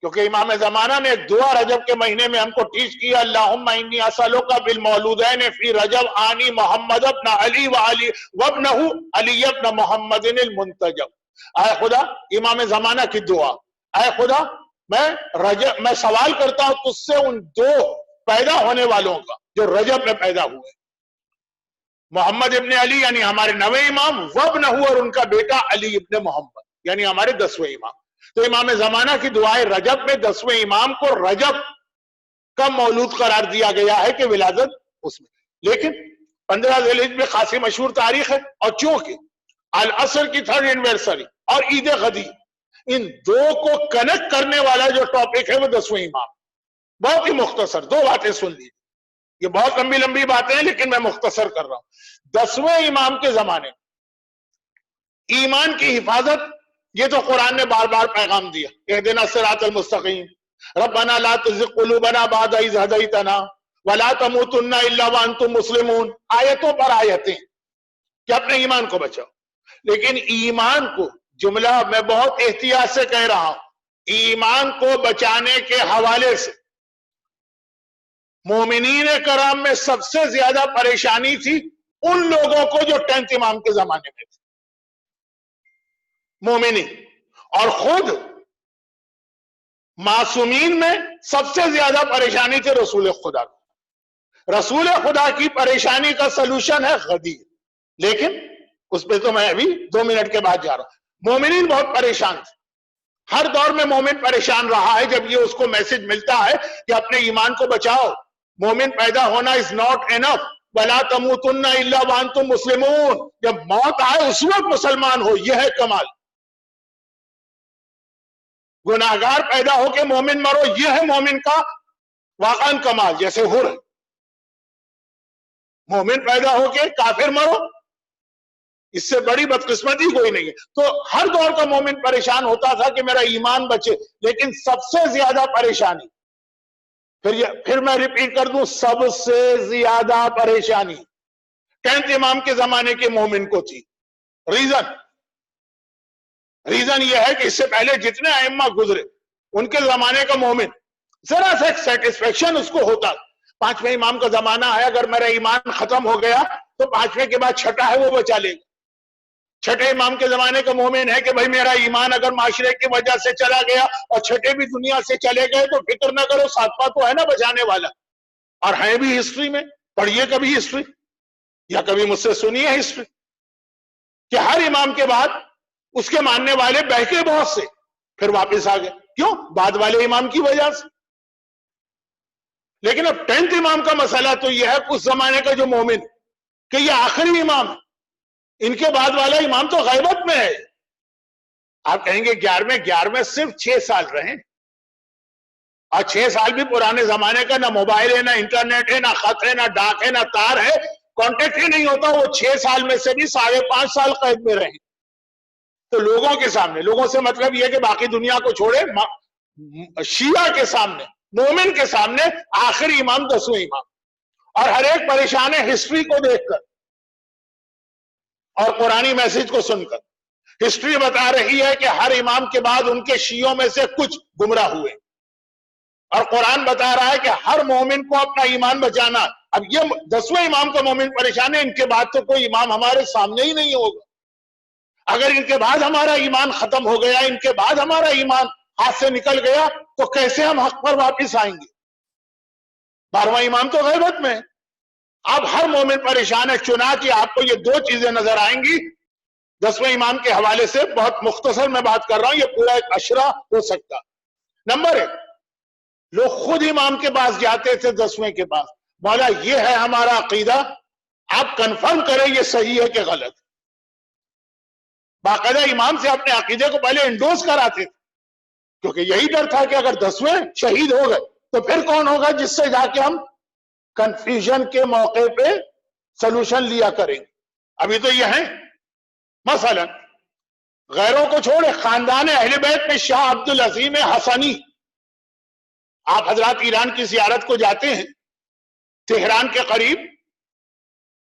کیونکہ امام زمانہ نے ایک دعا رجب کے مہینے میں ہم کو ٹیچ کیا، اللہم انی اسألک بالمولودین فی رجب آنی محمد ابن علی وابنہ علی ابن محمد المنتجب۔ اے خدا، امام زمانہ کی دعا، اے خدا میں سوال کرتا ہوں تجھ سے ان 2 پیدا ہونے والوں کا جو رجب میں پیدا ہوئے، محمد ابن علی یعنی ہمارے 9ویں امام، وابنہ اور ان کا بیٹا علی ابن محمد یعنی ہمارے 10ویں امام۔ تو امام زمانہ کی دعائیں رجب میں 10ویں امام کو رجب کا مولود قرار دیا گیا ہے کہ ولادت اس میں، لیکن 15 ذی الحجہ میں خاصی مشہور تاریخ ہے، اور چونکہ العصر کی 3rd اینیورسری اور عید غدیر، ان 2 کو کنیکٹ کرنے والا جو ٹاپک ہے وہ 10ویں امام۔ بہت ہی مختصر 2 باتیں سن لیجیے، یہ بہت لمبی لمبی باتیں ہیں لیکن میں مختصر کر رہا ہوں۔ 10ویں امام کے زمانے ایمان کی حفاظت، یہ تو قرآن نے بار بار پیغام دیا، اہدنا الصراط المستقیم، ربنا لا تزغ قلوبنا بعد اذ ہدیتنا ولا تموتن الا وانتم مسلمون، آیتوں پر آیتیں کہ اپنے ایمان کو بچاؤ۔ لیکن ایمان کو، جملہ میں بہت احتیاط سے کہہ رہا ہوں، ایمان کو بچانے کے حوالے سے مومنین کرام میں سب سے زیادہ پریشانی تھی ان لوگوں کو جو 10th امام کے زمانے میں تھے، مومنین، اور خود معصومین میں سب سے زیادہ پریشانی تھی رسول خدا کو۔ رسول خدا کی پریشانی کا سلوشن ہے غدیر، لیکن اس پہ تو میں ابھی 2 منٹ کے بعد جا رہا ہوں۔ مومنین بہت پریشان تھے، ہر دور میں مومن پریشان رہا ہے جب یہ اس کو میسج ملتا ہے کہ اپنے ایمان کو بچاؤ، مومن پیدا ہونا is not enough، وَلَا تَمُوتُنَّ إِلَّا وَأَنْتُمْ مُسْلِمُونَ، جب موت آئے اس وقت مسلمان ہو، یہ ہے کمال۔ گناہگار پیدا ہو کے مومن مرو، یہ ہے مومن کا واقعاً کمال۔ جیسے ہر مومن پیدا ہو کے کافر مرو، اس سے بڑی بدقسمتی کوئی نہیں ہے۔ تو ہر دور کا مومن پریشان ہوتا تھا کہ میرا ایمان بچے، لیکن سب سے زیادہ پریشانی، پھر میں ریپیٹ کر دوں، سب سے زیادہ پریشانی 10th امام کے زمانے کے مومن کو تھی۔ ریزن یہ ہے کہ اس سے پہلے جتنے ائمہ گزرے ان کے زمانے کا مومن ذرا سے سیٹسفیکشن اس کو ہوتا، 5ویں امام کا زمانہ ہے، اگر میرا ایمان ختم ہو گیا تو 5ویں کے بعد چھٹا ہے وہ بچا لے گا۔ 6ٹھے امام کے زمانے کا مومن ہے کہ بھائی میرا ایمان اگر معاشرے کی وجہ سے چلا گیا اور 6ٹھے بھی دنیا سے چلے گئے تو فکر نہ کرو، 7واں تو ہے نا بچانے والا۔ اور ہے بھی ہسٹری میں، پڑھیے کبھی ہسٹری یا کبھی مجھ سے سنیے ہسٹری کہ ہر امام کے بعد اس کے ماننے والے بہکے بہت سے پھر واپس آ گئے، کیوں؟ بعد والے امام کی وجہ سے۔ لیکن اب 10th امام کا مسئلہ تو یہ ہے اس زمانے کا جو مومن کہ یہ آخری امام ہے، ان کے بعد والا امام تو غیبت میں ہے۔ آپ کہیں گے 11ویں صرف 6 سال رہے، اور 6 سال بھی پرانے زمانے کا، نہ موبائل ہے، نہ انٹرنیٹ ہے، نہ خط ہے، نہ ڈاک ہے، نہ تار ہے، کانٹیکٹ ہی نہیں ہوتا۔ وہ 6 سال میں سے بھی 5.5 سال قید میں رہے۔ تو لوگوں کے سامنے، لوگوں سے مطلب یہ کہ باقی دنیا کو چھوڑے، شیعہ کے سامنے، مومن کے سامنے آخری امام 10ویں امام، اور ہر ایک پریشان ہے ہسٹری کو دیکھ کر اور قرآنی میسج کو سن کر۔ ہسٹری بتا رہی ہے کہ ہر امام کے بعد ان کے شیعوں میں سے کچھ گمراہ ہوئے، اور قرآن بتا رہا ہے کہ ہر مومن کو اپنا ایمان بچانا۔ اب یہ 10ویں امام کا مومن پریشان ہے، ان کے بعد تو کوئی امام ہمارے سامنے ہی نہیں ہوگا۔ اگر ان کے بعد ہمارا ایمان ختم ہو گیا، ان کے بعد ہمارا ایمان ہاتھ سے نکل گیا، تو کیسے ہم حق پر واپس آئیں گے؟ 12واں امام تو غیبت میں ہے۔ اب ہر مومن پریشان ہے، چنانچہ آپ کو یہ 2 چیزیں نظر آئیں گی 10ویں امام کے حوالے سے۔ بہت مختصر میں بات کر رہا ہوں، یہ پورا ایک اشرہ ہو سکتا۔ نمبر 1، لوگ خود امام کے پاس جاتے تھے 10ویں کے پاس، مولا یہ ہے ہمارا عقیدہ، آپ کنفرم کریں یہ صحیح ہے کہ غلط۔ باقاعدہ امام سے اپنے عقیدے کو پہلے انڈوز کراتے تھے، کیونکہ یہی ڈر تھا کہ اگر 10ویں شہید ہو گئے تو پھر کون ہوگا جس سے جا کے ہم کنفیوژن کے موقع پہ سلوشن لیا کریں۔ ابھی تو یہ ہے، مثلا غیروں کو چھوڑے، خاندان اہل بیت میں شاہ عبدالعظیم حسنی، آپ حضرات ایران کی زیارت کو جاتے ہیں، تہران کے قریب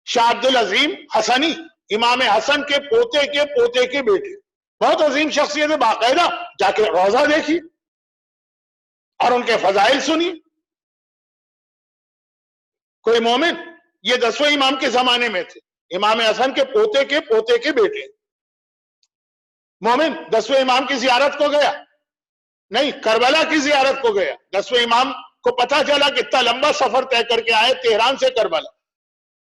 شاہ عبدالعظیم حسنی، امام حسن کے پوتے کے پوتے کے بیٹے، بہت عظیم شخصیت ہے، باقاعدہ جا کے روضہ دیکھی اور ان کے فضائل سنی۔ کوئی مومن، یہ 10ویں امام کے زمانے میں تھے، امام حسن کے پوتے کے بیٹے، مومن 10ویں امام کی زیارت کو گیا، نہیں کربلا کی زیارت کو گیا۔ 10ویں امام کو پتا چلا کہ اتنا لمبا سفر طے کر کے آئے تہران سے کربلا،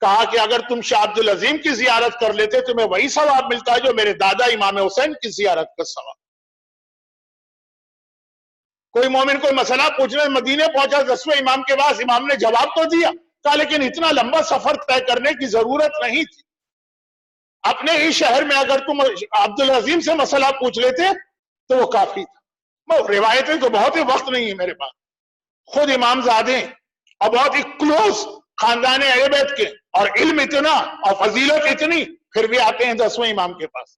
کہا کہ اگر تم شاہ عبدالعظیم کی زیارت کر لیتے تمہیں وہی ثواب ملتا ہے جو میرے دادا امام حسین کی زیارت کا ثواب۔ کوئی مومن کوئی مسئلہ پوچھنے مدینے پہنچا 10ویں امام کے پاس، امام نے جواب تو دیا، کہا لیکن اتنا لمبا سفر طے کرنے کی ضرورت نہیں تھی، اپنے ہی شہر میں اگر تم عبدالعظیم سے مسئلہ پوچھ لیتے تو وہ کافی تھا۔ روایتیں تو بہت ہی وقت نہیں ہے میرے پاس، خود امام زادے اور بہت ہی کلوز خاندان اہل بیت کے، اور علم اتنا اور فضیلت اتنی، پھر بھی آتے ہیں 10ویں امام کے پاس،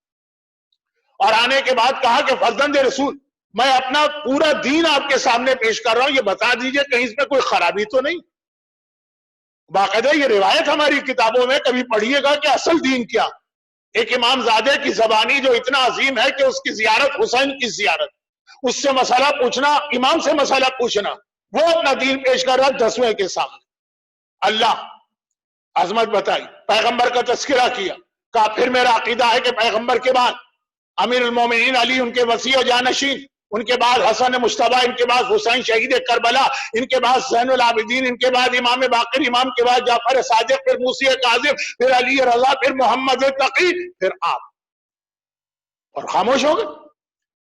اور آنے کے بعد کہا کہ فرزند رسول میں اپنا پورا دین آپ کے سامنے پیش کر رہا ہوں، یہ بتا دیجئے کہیں اس میں کوئی خرابی تو نہیں۔ باقاعدہ یہ روایت ہماری کتابوں میں کبھی پڑھیے گا کہ اصل دین کیا، ایک امام زادے کی زبانی جو اتنا عظیم ہے کہ اس کی زیارت حسین کی زیارت، اس سے مسئلہ پوچھنا، امام سے مسئلہ پوچھنا، وہ اپنا دین پیش کر رہا 10ویں کے سامنے۔ اللہ عظمت بتائی، پیغمبر کا تذکرہ کیا، کہا پھر میرا عقیدہ ہے کہ پیغمبر کے بعد امیر المومنین علی ان کے وصی و جانشین، ان کے بعد حسن مشتبہ، ان کے بعد حسین شہید کربلا، ان کے بعد زین العابدین، ان کے بعد امام باقر امام، کے بعد جعفر صادق، پھر موسی کاظم، پھر علی رضا، پھر محمد تقی، پھر آپ، اور خاموش ہو گئے۔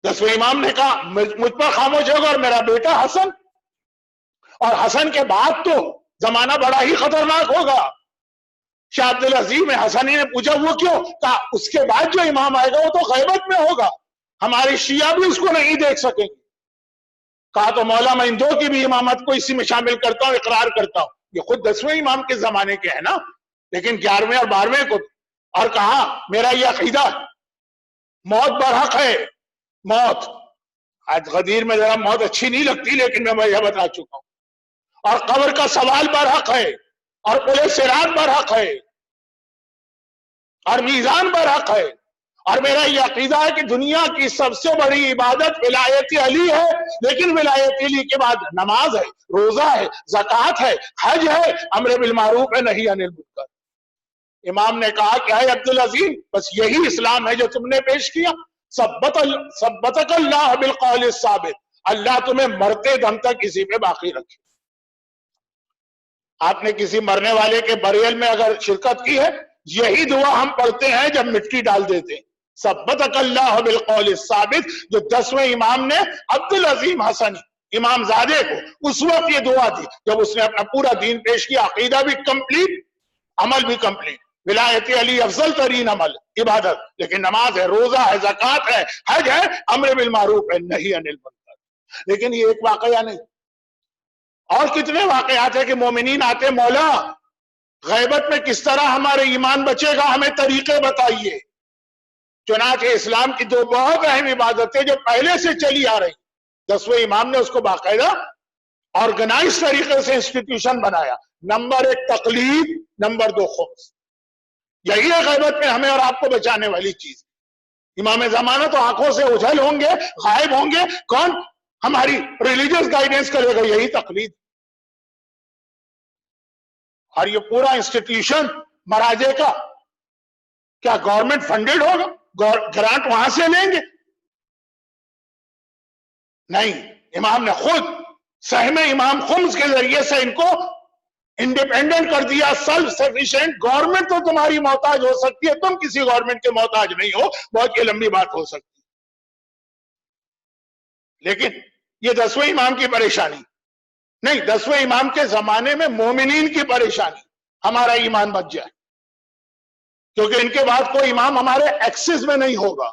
10ویں امام نے کہا مجھ پر خاموش ہوگا اور میرا بیٹا حسن، اور حسن کے بعد تو زمانہ بڑا ہی خطرناک ہوگا۔ شاہ عبدالعزیز میں حسنی نے پوچھا وہ کیوں؟ کہا اس کے بعد جو امام آئے گا وہ تو غیبت میں ہوگا، ہمارے شیعہ بھی اس کو نہیں دیکھ سکیں گے۔ کہا تو مولا میں ان دو کی بھی امامت کو اسی میں شامل کرتا ہوں، اقرار کرتا ہوں، یہ خود 10ویں امام کے زمانے کے ہیں نا، لیکن 11ویں اور 12ویں کو، اور کہا میرا یہ عقیدہ موت برحق ہے، موت، آج غدیر میں ذرا موت اچھی نہیں لگتی لیکن میں یہ بتا چکا ہوں، اور قبر کا سوال برحق ہے، اور پل صراط برحق ہے، اور میزان برحق ہے، اور میرا یہ عقیدہ ہے کہ دنیا کی سب سے بڑی عبادت ولایت علی ہے، لیکن ولایت علی کے بعد نماز ہے، روزہ ہے، زکوٰۃ ہے، حج ہے، امر بالمعروف ہے، نہی عن المنکر۔ امام نے کہا کہ اے عبدالعزیز بس یہی اسلام ہے جو تم نے پیش کیا، ثبتک اللہ بالقول الثابت، اللہ تمہیں مرتے دم تک اسی پہ باقی رکھے۔ آپ نے کسی مرنے والے کے بریل میں اگر شرکت کی ہے، یہی دعا ہم پڑھتے ہیں جب مٹی ڈال دیتے ہیں، ثبتک اللہ بالقول الثابت، جو 10ویں امام نے عبدالعزیز حسنی امام زادے کو اس وقت یہ دعا دی جب اس نے اپنا پورا دین پیش کیا، عقیدہ بھی کمپلیٹ، عمل بھی کمپلیٹ، ولایت علی افضل ترین عمل عبادت، لیکن نماز ہے، روزہ ہے، زکوٰۃ ہے، حج ہے، امر بالمعروف ہے، نہی عن المنکر۔ لیکن یہ ایک واقعہ نہیں، اور کتنے واقعات ہیں کہ مومنین آتے مولا غیبت میں کس طرح ہمارے ایمان بچے گا، ہمیں طریقے بتائیے۔ چنانچہ اسلام کی دو بہت اہم عبادتیں جو پہلے سے چلی آ رہی، 10ویں امام نے اس کو باقاعدہ آرگنائز طریقے سے انسٹیٹیوشن بنایا۔ نمبر 1 تقلید، نمبر 2 خبث۔ یہی ہے غیبت میں ہمیں اور آپ کو بچانے والی چیز۔ امام زمانہ تو آنکھوں سے اوجھل ہوں گے، غائب ہوں گے، کون ہماری ریلیجیس گائیڈنس کرے گا؟ یہی تقلید۔ اور یہ پورا انسٹیٹیوشن مراجع کا کیا گورنمنٹ فنڈڈ ہوگا؟ گرانٹ وہاں سے لیں گے؟ نہیں، امام نے خود سہم امام خمس کے ذریعے سے ان کو انڈیپینڈنٹ کر دیا، سیلف سفیشینٹ۔ گورنمنٹ تو تمہاری محتاج ہو سکتی ہے، تم کسی گورنمنٹ کے محتاج نہیں ہو، بہت یہ لمبی بات ہو سکتی ہے، لیکن یہ 10ویں امام کی پریشانی نہیں، 10ویں امام کے زمانے میں مومنین کی پریشانی ہمارا ایمان بچ جائے، کیونکہ ان کے بعد کوئی امام ہمارے ایکسس میں نہیں ہوگا۔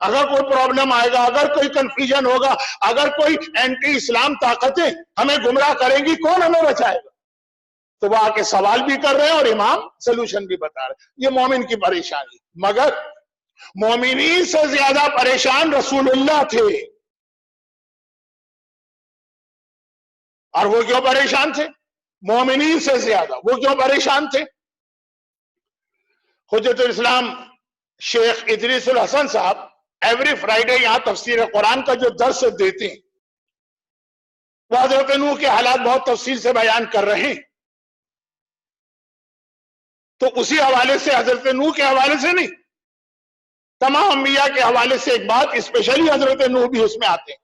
اگر کوئی پرابلم آئے گا، اگر کوئی کنفیوژن ہوگا، اگر کوئی اینٹی اسلام طاقتیں ہمیں گمراہ کریں گی، کون ہمیں بچائے گا؟ تو وہ آ کے سوال بھی کر رہے ہیں اور امام سلوشن بھی بتا رہے ہیں۔ یہ مومن کی پریشانی، مگر مومنین سے زیادہ پریشان رسول اللہ تھے۔ اور وہ کیوں پریشان تھے؟ مومنین سے زیادہ وہ کیوں پریشان تھے؟ حجت الاسلام شیخ ادریس الحسن صاحب ایوری فرائیڈے یہاں تفسیر قرآن کا جو درس دیتے ہیں، وہ حضرت نوح کے حالات بہت تفصیل سے بیان کر رہے ہیں، تو اسی حوالے سے، حضرت نوح کے حوالے سے نہیں، تمام انبیاء کے حوالے سے ایک بات اسپیشلی حضرت نوح بھی اس میں آتے ہیں،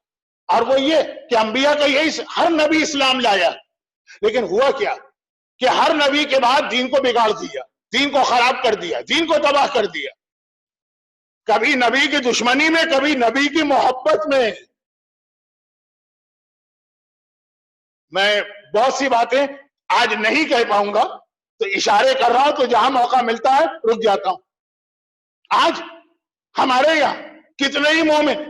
اور وہ یہ کہ انبیاء کا یہی، ہر نبی اسلام لایا، لیکن ہوا کیا کہ ہر نبی کے بعد دین کو بگاڑ دیا، دین کو خراب کر دیا، دین کو تباہ کر دیا، کبھی نبی کی دشمنی میں، کبھی نبی کی محبت میں۔ میں بہت سی باتیں آج نہیں کہہ پاؤں گا، تو اشارے کر رہا ہوں، تو جہاں موقع ملتا ہے رک جاتا ہوں۔ آج ہمارے یہاں کتنے ہی مومن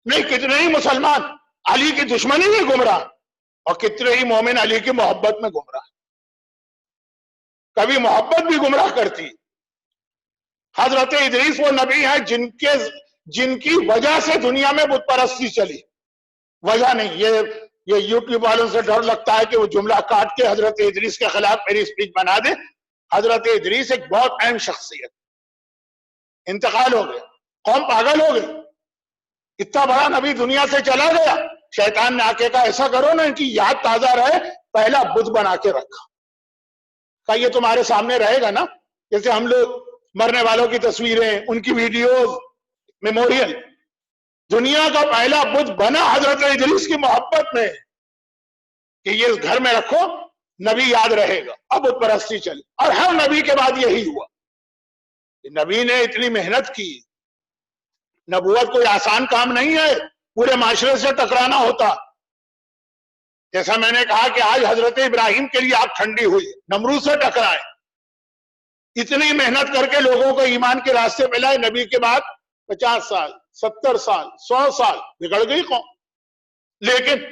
نہیں، کتنے ہی مسلمان علی کی دشمنی میں گمراہ، اور کتنے ہی مومن علی کی محبت میں گمراہ۔ کبھی محبت بھی گمراہ کرتی۔ حضرت ادریس وہ نبی ہیں جن کی وجہ سے دنیا میں بت پرستی چلی، وجہ نہیں۔ یہ یوٹیوب والوں سے ڈر لگتا ہے کہ وہ جملہ کاٹ کے حضرت ادریس کے خلاف میری سپیچ بنا دے۔ حضرت ادریس ایک بہت اہم شخصیت، انتقال ہو گیا، قوم پاگل ہو گئی، اتنا بڑا نبی دنیا سے چلا گیا، شیطان نے آ کے کہا ایسا کرو نا ان کی یاد تازہ رہے، پہلا بت بنا کے رکھا، کہا یہ تمہارے سامنے رہے گا نا، جیسے ہم لوگ مرنے والوں کی تصویریں، ان کی ویڈیوز، میموریل، دنیا کا پہلا بت بنا حضرت ادریس کی محبت میں کہ یہ اس گھر میں رکھو، نبی یاد رہے گا. اب بت پرستی چلی، اور ہر نبی کے بعد یہی ہوا. نبی نے اتنی محنت کی. نبوت کوئی آسان کام نہیں ہے، پورے معاشرے سے ٹکرانا ہوتا. جیسا میں نے کہا کہ آج حضرت ابراہیم کے لیے آگ ٹھنڈی ہوئی، نمرود سے ٹکرائے. اتنی محنت کر کے لوگوں کو ایمان کے راستے پہ لائے. نبی کے بعد 50 سال 70 سال 100 سال بگڑ گئی قوم. لیکن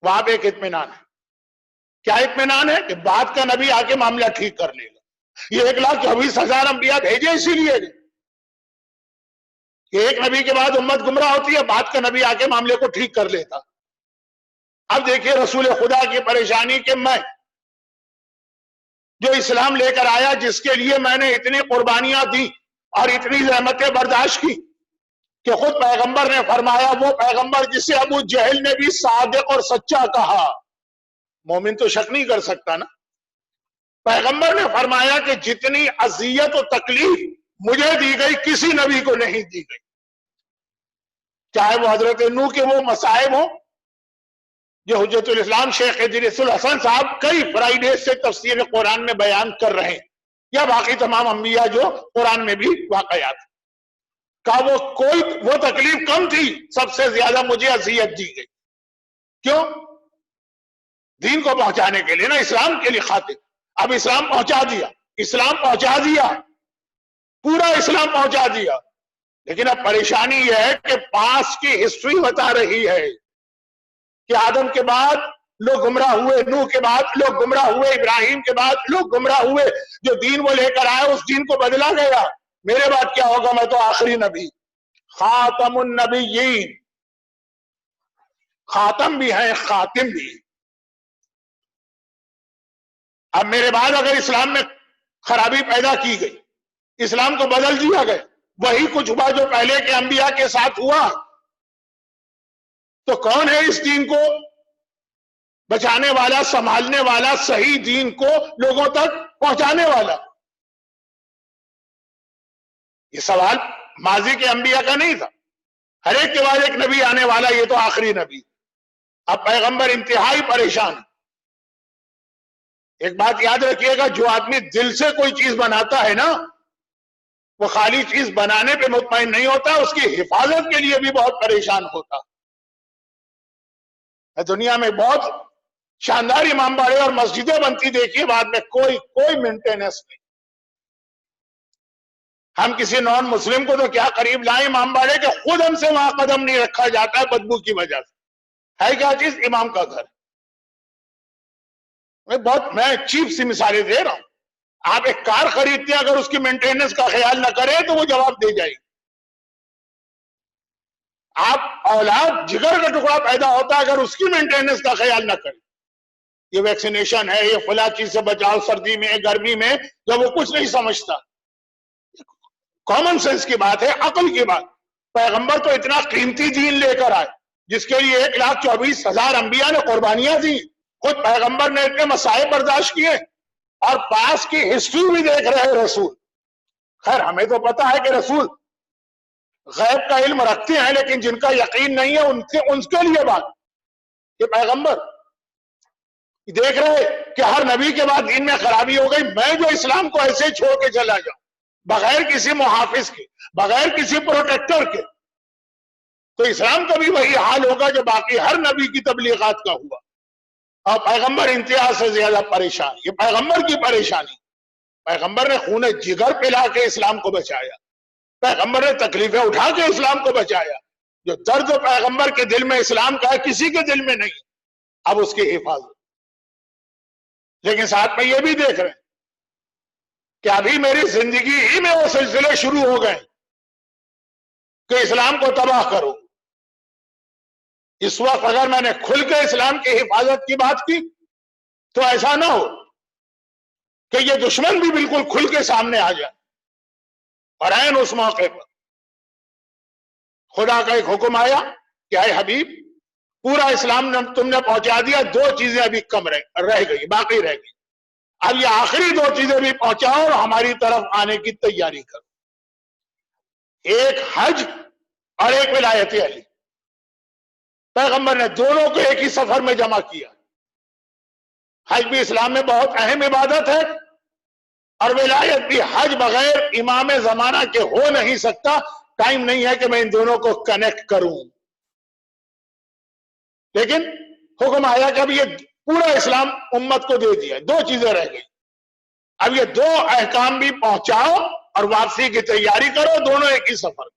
وہاں پہ ایک اطمینان ہے. کیا اطمینان ہے؟ کہ بعد کا نبی آ کے معاملہ ٹھیک کر لے گا. یہ 1,24,000 انبیاء بھیجے اسی لیے کہ ایک نبی کے بعد امت گمراہ ہوتی ہے، بعد کا نبی آ کے معاملے کو ٹھیک کر لیتا. اب دیکھیے رسول خدا کی پریشانی کہ میں جو اسلام لے کر آیا، جس کے لیے میں نے اتنی قربانیاں دی اور اتنی زحمتیں برداشت کی، کہ خود پیغمبر نے فرمایا، وہ پیغمبر جسے ابو جہل نے بھی صادق اور سچا کہا. مومن تو شک نہیں کر سکتا نا. پیغمبر نے فرمایا کہ جتنی اذیت و تکلیف مجھے دی گئی کسی نبی کو نہیں دی گئی. چاہے وہ حضرت نوح کے وہ مصائب ہوں جو حجت الاسلام شیخ ادریس الحسن صاحب کئی فرائیڈے سے تفسیر قرآن میں بیان کر رہے ہیں، یا باقی تمام انبیاء جو قرآن میں بھی واقعات کا وہ تکلیف کم تھی. سب سے زیادہ مجھے اذیت دی گئی. کیوں؟ دین کو پہنچانے کے لیے نا، اسلام کے لیے خاطر. اب اسلام پہنچا دیا، اسلام پہنچا دیا، پورا اسلام پہنچا دیا. لیکن اب پریشانی یہ ہے کہ پاس کی ہسٹری بتا رہی ہے کہ آدم کے بعد لوگ گمراہ ہوئے، نوح کے بعد لوگ گمراہ ہوئے، ابراہیم کے بعد لوگ گمراہ ہوئے. جو دین وہ لے کر آئے اس دین کو بدلا گیا. میرے بعد کیا ہوگا؟ میں تو آخری نبی، خاتم النبیین. خاتم بھی ہے، خاتم بھی. اب میرے بعد اگر اسلام میں خرابی پیدا کی گئی، اسلام کو بدل دیا گیا، وہی کچھ ہوا جو پہلے کے انبیاء کے ساتھ ہوا، تو کون ہے اس دین کو بچانے والا، سنبھالنے والا، صحیح دین کو لوگوں تک پہنچانے والا؟ یہ سوال ماضی کے انبیاء کا نہیں تھا. ہر ایک کے بعد ایک نبی آنے والا، یہ تو آخری نبی. اب پیغمبر انتہائی پریشان. ایک بات یاد رکھیے گا، جو آدمی دل سے کوئی چیز بناتا ہے نا، وہ خالی چیز بنانے پہ مطمئن نہیں ہوتا، اس کی حفاظت کے لیے بھی بہت پریشان ہوتا. دنیا میں بہت شاندار امام باڑے اور مسجدیں بنتی دیکھیے، بعد میں کوئی مینٹیننس نہیں. ہم کسی نان مسلم کو تو کیا قریب لائیں امام باڑے کہ خود ہم سے وہاں قدم نہیں رکھا جاتا ہے بدبو کی وجہ سے. ہے کیا چیز؟ امام کا گھر. میں چیپ سی مثالیں دے رہا ہوں. آپ ایک کار خریدتے ہیں، اگر اس کی مینٹیننس کا خیال نہ کریں تو وہ جواب دے جائے گی. آپ اولاد جگر کا ٹکڑا پیدا ہوتا ہے، اگر اس کی مینٹیننس کا خیال نہ کریں. یہ ویکسینیشن ہے، یہ فلاں چیز سے بچاؤ، سردی میں گرمی میں، جب وہ کچھ نہیں سمجھتا. کامن سینس کی بات ہے، عقل کی بات. پیغمبر تو اتنا قیمتی دین لے کر آئے جس کے لیے 1,24,000 انبیاء نے قربانیاں دی. خود پیغمبر نے اتنے مسائب برداشت کیے، اور پاس کی ہسٹری بھی دیکھ رہے رسول. خیر ہمیں تو پتا ہے کہ رسول غیب کا علم رکھتے ہیں، لیکن جن کا یقین نہیں ہے ان کے لیے بات. یہ پیغمبر دیکھ رہے کہ ہر نبی کے بعد دین میں خرابی ہو گئی، میں جو اسلام کو ایسے چھوڑ کے چلا جاؤں بغیر کسی محافظ کے، بغیر کسی پروٹیکٹر کے، تو اسلام کا بھی وہی حال ہوگا جو باقی ہر نبی کی تبلیغات کا ہوا. اور پیغمبر انتہا سے زیادہ پریشان. یہ پیغمبر کی پریشانی. پیغمبر نے خون جگر پلا کے اسلام کو بچایا، پیغمبر نے تکلیفیں اٹھا کے اسلام کو بچایا. جو درد پیغمبر کے دل میں اسلام کا ہے کسی کے دل میں نہیں. اب اس کی حفاظت. لیکن ساتھ میں یہ بھی دیکھ رہے ہیں کہ ابھی میری زندگی ہی میں وہ سلسلے شروع ہو گئے کہ اسلام کو تباہ کرو. اس وقت اگر میں نے کھل کے اسلام کی حفاظت کی بات کی تو ایسا نہ ہو کہ یہ دشمن بھی بالکل کھل کے سامنے آ جائے. اور عین اس موقع پر خدا کا ایک حکم آیا کہ اے حبیب، پورا اسلام تم نے پہنچا دیا، 2 چیزیں ابھی کم رہ گئی، باقی رہ گئی. اب یہ آخری 2 چیزیں بھی پہنچاؤ اور ہماری طرف آنے کی تیاری کرو. ایک حج اور ایک ولایت علی. پیغمبر نے دونوں کو ایک ہی سفر میں جمع کیا. حج بھی اسلام میں بہت اہم عبادت ہے اور ولایت بھی. حج بغیر امام زمانہ کے ہو نہیں سکتا. ٹائم نہیں ہے کہ میں ان دونوں کو کنیکٹ کروں. لیکن حکم آیا کہ اب یہ پورا اسلام امت کو دے دیا. دو چیزیں رہ گئی. اب یہ دو احکام بھی پہنچاؤ اور واپسی کی تیاری کرو. دونوں ایک ہی سفر.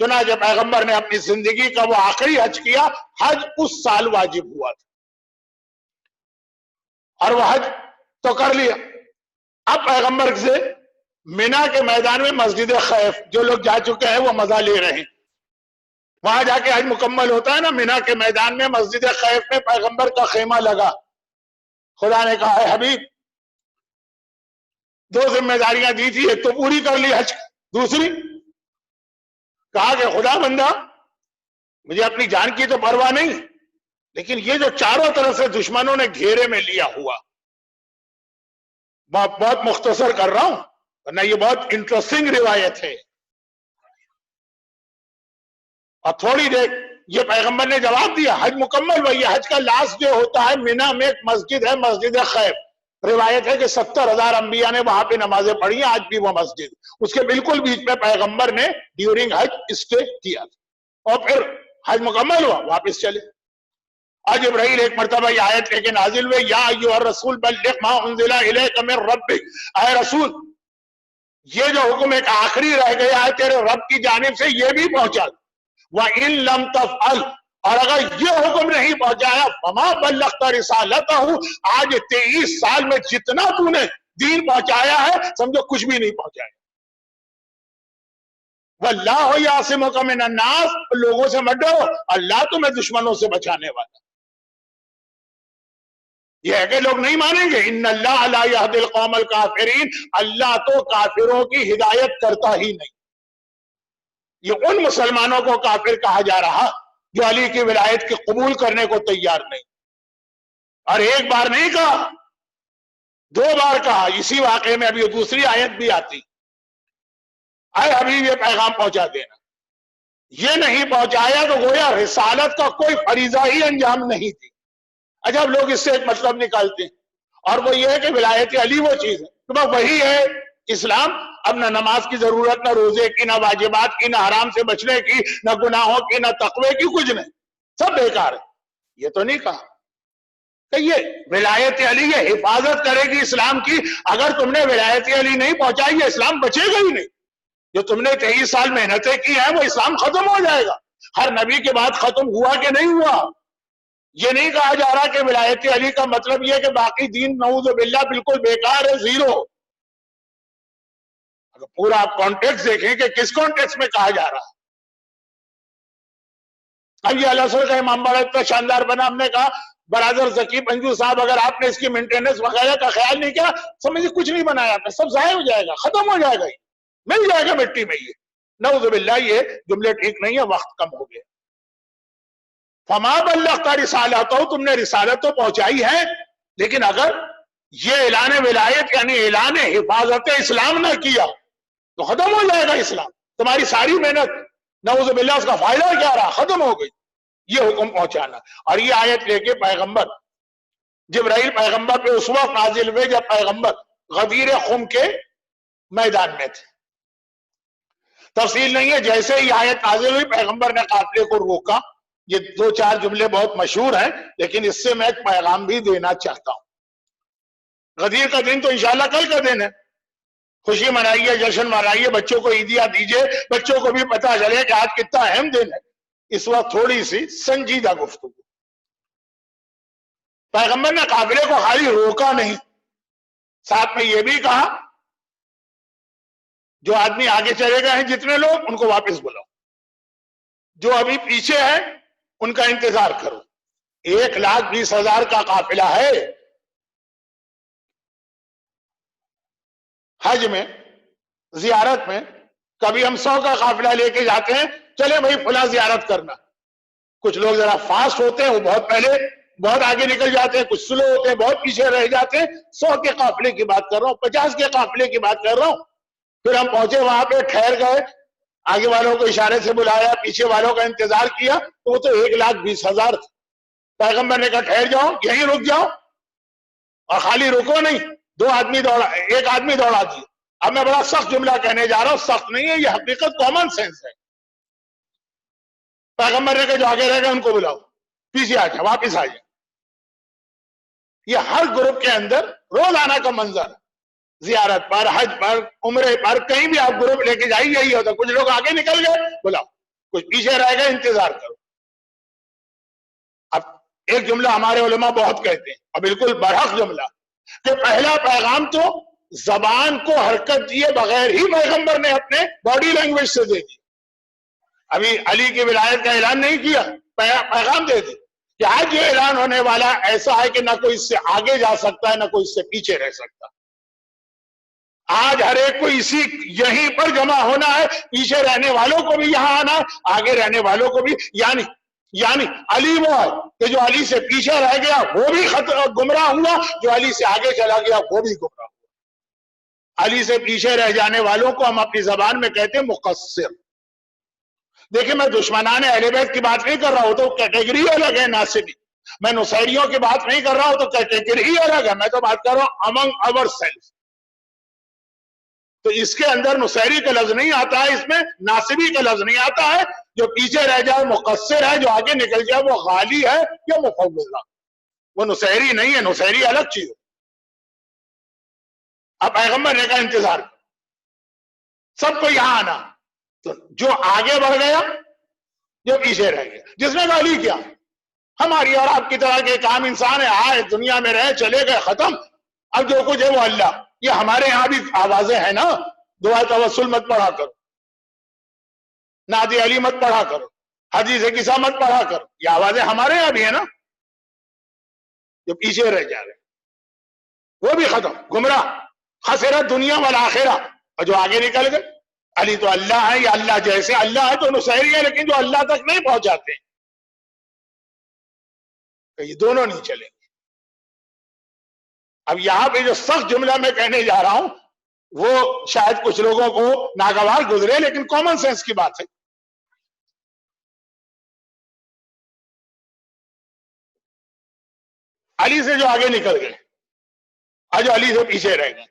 چنانچہ پیغمبر نے اپنی زندگی کا وہ آخری حج کیا. حج اس سال واجب ہوا تھا اور وہ حج تو کر لیا. اب پیغمبر سے مینا کے میدان میں مسجد خیف، جو لوگ جا چکے ہیں وہ مزہ لے رہے ہیں. وہاں جا کے حج مکمل ہوتا ہے نا. مینا کے میدان میں مسجد خیف میں پیغمبر کا خیمہ لگا. خدا نے کہا ہے حبیب، دو ذمہ داریاں دی تھی، ایک تو پوری کر لی حج، دوسری کہا کہ خدا بندہ مجھے اپنی جان کی تو پرواہ نہیں، لیکن یہ جو چاروں طرف سے دشمنوں نے گھیرے میں لیا ہوا، بہت مختصر کر رہا ہوں ورنہ یہ بہت انٹرسٹنگ روایت ہے. اور تھوڑی دیر یہ پیغمبر نے جواب دیا. حج مکمل ہوئی. حج کا لاسٹ جو ہوتا ہے مینا میں ایک مسجد ہے، مسجد خیف. روایت ہے کہ 70,000 انبیاء نے وہاں پہ نمازیں پڑھی ہیں. آج بھی وہ مسجد اس کے بالکل بیچ میں پیغمبر نے ڈیورنگ حج اسٹے کیا اور پھر حج مکمل ہوا واپس چلے. اور جبرائیل ایک مرتبہ یہ آیت لے کے نازل ہوئے، یا ایھا الرسول بلغ ما انزل الیک من ربک. اے رسول یہ جو حکم ایک آخری رہ گیا ہے تیرے رب کی جانب سے یہ بھی پہنچا. وَإِن لَمْ تَفْعَلْ، اور اگر یہ حکم نہیں پہنچایا فَمَا بَلَّغْتَ رِسَالَتَهُ، آج 23 سال میں جتنا تو نے دین پہنچایا ہے سمجھو کچھ بھی نہیں پہنچایا. وَاللَّهُ يَعْصِمُكَ مِنَ النَّاسِ، لوگوں سے مت ڈرو، اللہ تمہیں دشمنوں سے بچانے والا. یہ ہے کہ لوگ نہیں مانیں گے. ان اللہ لا یہدی القوم الکافرین، اللہ تو کافروں کی ہدایت کرتا ہی نہیں. یہ ان مسلمانوں کو کافر کہا جا رہا جو علی کی ولایت کی قبول کرنے کو تیار نہیں. اور ایک بار نہیں کہا، 2 بار کہا. اسی واقعے میں ابھی دوسری آیت بھی آتی، اے حبیب یہ پیغام پہنچا دینا. یہ نہیں پہنچایا تو گویا رسالت کا کوئی فریضہ ہی انجام نہیں تھی. اچھا اب لوگ اس سے ایک مطلب نکالتے ہیں اور وہ یہ ہے کہ ولایت علی وہ چیز ہے تو وہی ہے اسلام. اب نہ نماز کی ضرورت، نہ روزے کی، نہ واجبات کی، نہ حرام سے بچنے کی، نہ گناہوں کی، نہ تقوی کی، کچھ نہیں، سب بیکار ہے. یہ تو نہیں کہا کہ یہ ولایت علی یہ حفاظت کرے گی اسلام کی. اگر تم نے ولایت علی نہیں پہنچائی یہ اسلام بچے گا ہی نہیں. جو تم نے 23 سال محنتیں کی ہیں وہ اسلام ختم ہو جائے گا. ہر نبی کے بعد ختم ہوا کہ نہیں ہوا. یہ نہیں کہا جا رہا کہ ولایت علی کا مطلب یہ کہ باقی دین نعوذ باللہ بالکل بیکار ہے، زیرو. اگر پورا آپ کانٹیکس دیکھیں کہ کس کانٹیکس میں کہا جا رہا. اب یہ اللہ کا امام باڑا اتنا شاندار بنا، ہم نے کہا برادر ذکی پنجو صاحب اگر آپ نے اس کی مینٹیننس وغیرہ کا خیال نہیں کیا سمجھے کچھ نہیں بنایا آپ نے، سب ضائع ہو جائے گا، ختم ہو جائے گا، مل جائے گا مٹی میں. یہ نعوذ باللہ یہ جملے ٹھیک نہیں ہے، وقت کم ہو گیا. فما بلغت رسالتہ، تم نے رسالت تو پہنچائی ہے لیکن اگر یہ اعلان ولایت یعنی اعلان حفاظت اسلام نہ کیا تو ختم ہو جائے گا اسلام. تمہاری ساری محنت نعوذ باللہ اس کا فائدہ کیا رہا، ختم ہو گئی. یہ حکم پہنچانا. اور یہ آیت لے کے پیغمبر جبرائیل پیغمبر پہ اس وقت نازل ہوئے جب پیغمبر غدیر خم کے میدان میں تھے. تفصیل نہیں ہے، جیسے ہی آیت نازل ہوئی پیغمبر نے قافلے کو روکا. یہ 2-4 جملے بہت مشہور ہیں لیکن اس سے میں ایک پیغام بھی دینا چاہتا ہوں. غدیر کا دن تو انشاءاللہ کل کا دن ہے. خوشی منائیے، جشن منائیے، بچوں کو عیدیاں دیجئے، بچوں کو بھی پتہ چلے کہ آج کتنا اہم دن ہے. اس وقت تھوڑی سی سنجیدہ گفتگو. پیغمبر نے قافلے کو خالی روکا نہیں، ساتھ میں یہ بھی کہا جو آدمی آگے چلے گئے ہیں جتنے لوگ ان کو واپس بلاؤ، جو ابھی پیچھے ہیں ان کا انتظار کرو. 1,20,000 کا قافلہ ہے. حج میں زیارت میں کبھی ہم 100 کا قافلہ لے کے جاتے ہیں، چلے بھائی فلاں زیارت کرنا. کچھ لوگ ذرا فاسٹ ہوتے ہیں، وہ بہت پہلے بہت آگے نکل جاتے ہیں، کچھ سلو ہوتے ہیں بہت پیچھے رہ جاتے ہیں. 100 کے قافلے کی بات کر رہا ہوں، 50 کے قافلے کی بات کر رہا ہوں. پھر ہم پہنچے وہاں پہ ٹھہر گئے آگے والوں کو اشارے سے بلایا, پیچھے والوں کا انتظار کیا, تو وہ تو 1,20,000 تھے. پیغمبر نے کہا ٹھہر جاؤ, یہیں رک جاؤ, اور خالی رکو نہیں, ایک آدمی دوڑا دیا. اب میں بڑا سخت جملہ کہنے جا رہا ہوں, سخت نہیں ہے, یہ حقیقت کامن سینس ہے. پیغمبر نے کہا جو آگے رہ گئے ان کو بلاؤ, پیچھے آ جائے, واپس آ جائے. یہ ہر گروپ کے اندر روزانہ کا منظر ہے. زیارت پر, حج پر, عمرے پر, کہیں بھی آپ گروپ لے کے جائیے یہی ہوتا. کچھ لوگ آگے نکل گئے, بلاؤ. کچھ پیچھے رہ گئے, انتظار کرو. اب ایک جملہ ہمارے علماء بہت کہتے ہیں, اور بالکل برحق جملہ, کہ پہلا پیغام تو زبان کو حرکت دیے بغیر ہی پیغمبر نے اپنے باڈی لینگویج سے دے دی. ابھی علی کی ولایت کا اعلان نہیں کیا, پیغام دے دی کہ آج یہ اعلان ہونے والا ایسا ہے کہ نہ کوئی اس سے آگے جا سکتا ہے, نہ کوئی اس سے پیچھے رہ سکتا. آج ہر ایک کو یہیں پر جمع ہونا ہے, پیچھے رہنے والوں کو بھی یہاں آنا ہے, آگے رہنے والوں کو بھی. یعنی علی وہ ہے کہ جو علی سے پیچھے رہ گیا وہ بھی گمراہ ہوا, جو علی سے آگے چلا گیا وہ بھی گمراہ ہوا. علی سے پیچھے رہ جانے والوں کو ہم اپنی زبان میں کہتے ہیں مقصر. دیکھیں میں دشمنان اہل بیت کی بات نہیں کر رہا ہوں, تو کیٹیگری الگ ہے. ناصبی, میں نصیریوں کی بات نہیں کر رہا ہوں, تو کیٹیگری الگ ہے. میں تو بات کر رہا ہوں امنگ اور سیلف. تو اس کے اندر نصیری کا لفظ نہیں آتا ہے, اس میں ناصبی کا لفظ نہیں آتا ہے. جو پیچھے رہ جائے مقصر ہے, جو آگے نکل جائے وہ غالی ہے یا مفوضہ. وہ نصیری نہیں ہے, نصیری الگ چیز ہے. اب پیغمبر نے کہا انتظار, سب کو یہاں آنا. تو جو آگے بڑھ گیا, جو پیچھے رہ گیا. جس نے گالی کیا, ہماری اور آپ کی طرح کے ایک عام انسان ہے, آئے دنیا میں رہے, چلے گئے, ختم. اب جو کچھ ہے وہ اللہ. یہ ہمارے ہاں بھی آوازیں ہیں نا, دعا توسل مت پڑھا کرو, نعت علی مت پڑھا کرو, حدیث قصہ مت پڑھا کرو. یہ آوازیں ہمارے یہاں بھی ہیں نا. جو پیچھے رہ جا رہے وہ بھی ختم, گمراہ, خسرت دنیا والآخرہ. اور جو آگے نکل گئے, علی تو اللہ ہے, یا اللہ جیسے اللہ ہے تو نصیری ہے, لیکن جو اللہ تک نہیں پہنچاتے, کہ یہ دونوں نہیں چلیں گے. اب یہاں پہ جو سخت جملہ میں کہنے جا رہا ہوں وہ شاید کچھ لوگوں کو ناگوار گزرے, لیکن کامن سینس کی بات ہے. علی سے جو آگے نکل گئے اور جو علی سے پیچھے رہ گئے,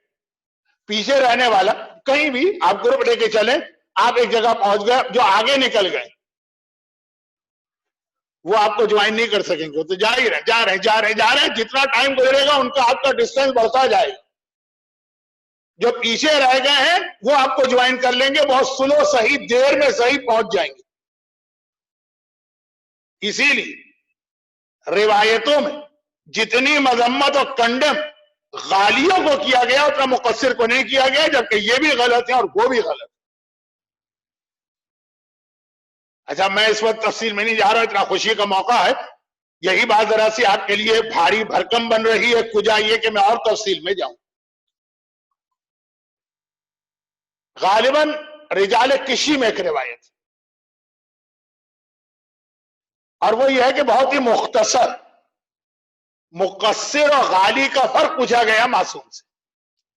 پیچھے رہنے والا کہیں بھی آپ گروپ لے کے چلیں, آپ ایک جگہ پہنچ گئے, جو آگے نکل گئے وہ آپ کو جوائن نہیں کر سکیں گے. تو جا رہے ہیں, جتنا ٹائم گزرے گا ان کا آپ کا ڈسٹینس بڑھتا جائے گا. جو پیچھے رہ گئے ہیں وہ آپ کو جوائن کر لیں گے, بہت سلو صحیح, دیر میں صحیح پہنچ جائیں گے. اسی لیے روایتوں میں جتنی مذمت اور کنڈم غالیوں کو کیا گیا اتنا مقصر کو نہیں کیا گیا, جبکہ یہ بھی غلط ہے اور وہ بھی غلط ہے. اچھا میں اس وقت تفصیل میں نہیں جا رہا, اتنا خوشی کا موقع ہے. یہی بات ذرا سی آپ کے لیے بھاری بھرکم بن رہی ہے, کجا یہ کہ میں اور تفصیل میں جاؤں. غالباً رجال کشی میں ایک روایت, اور وہ یہ ہے کہ بہت ہی مختصر, مقصر اور غالی کا فرق پوچھا گیا معصوم سے,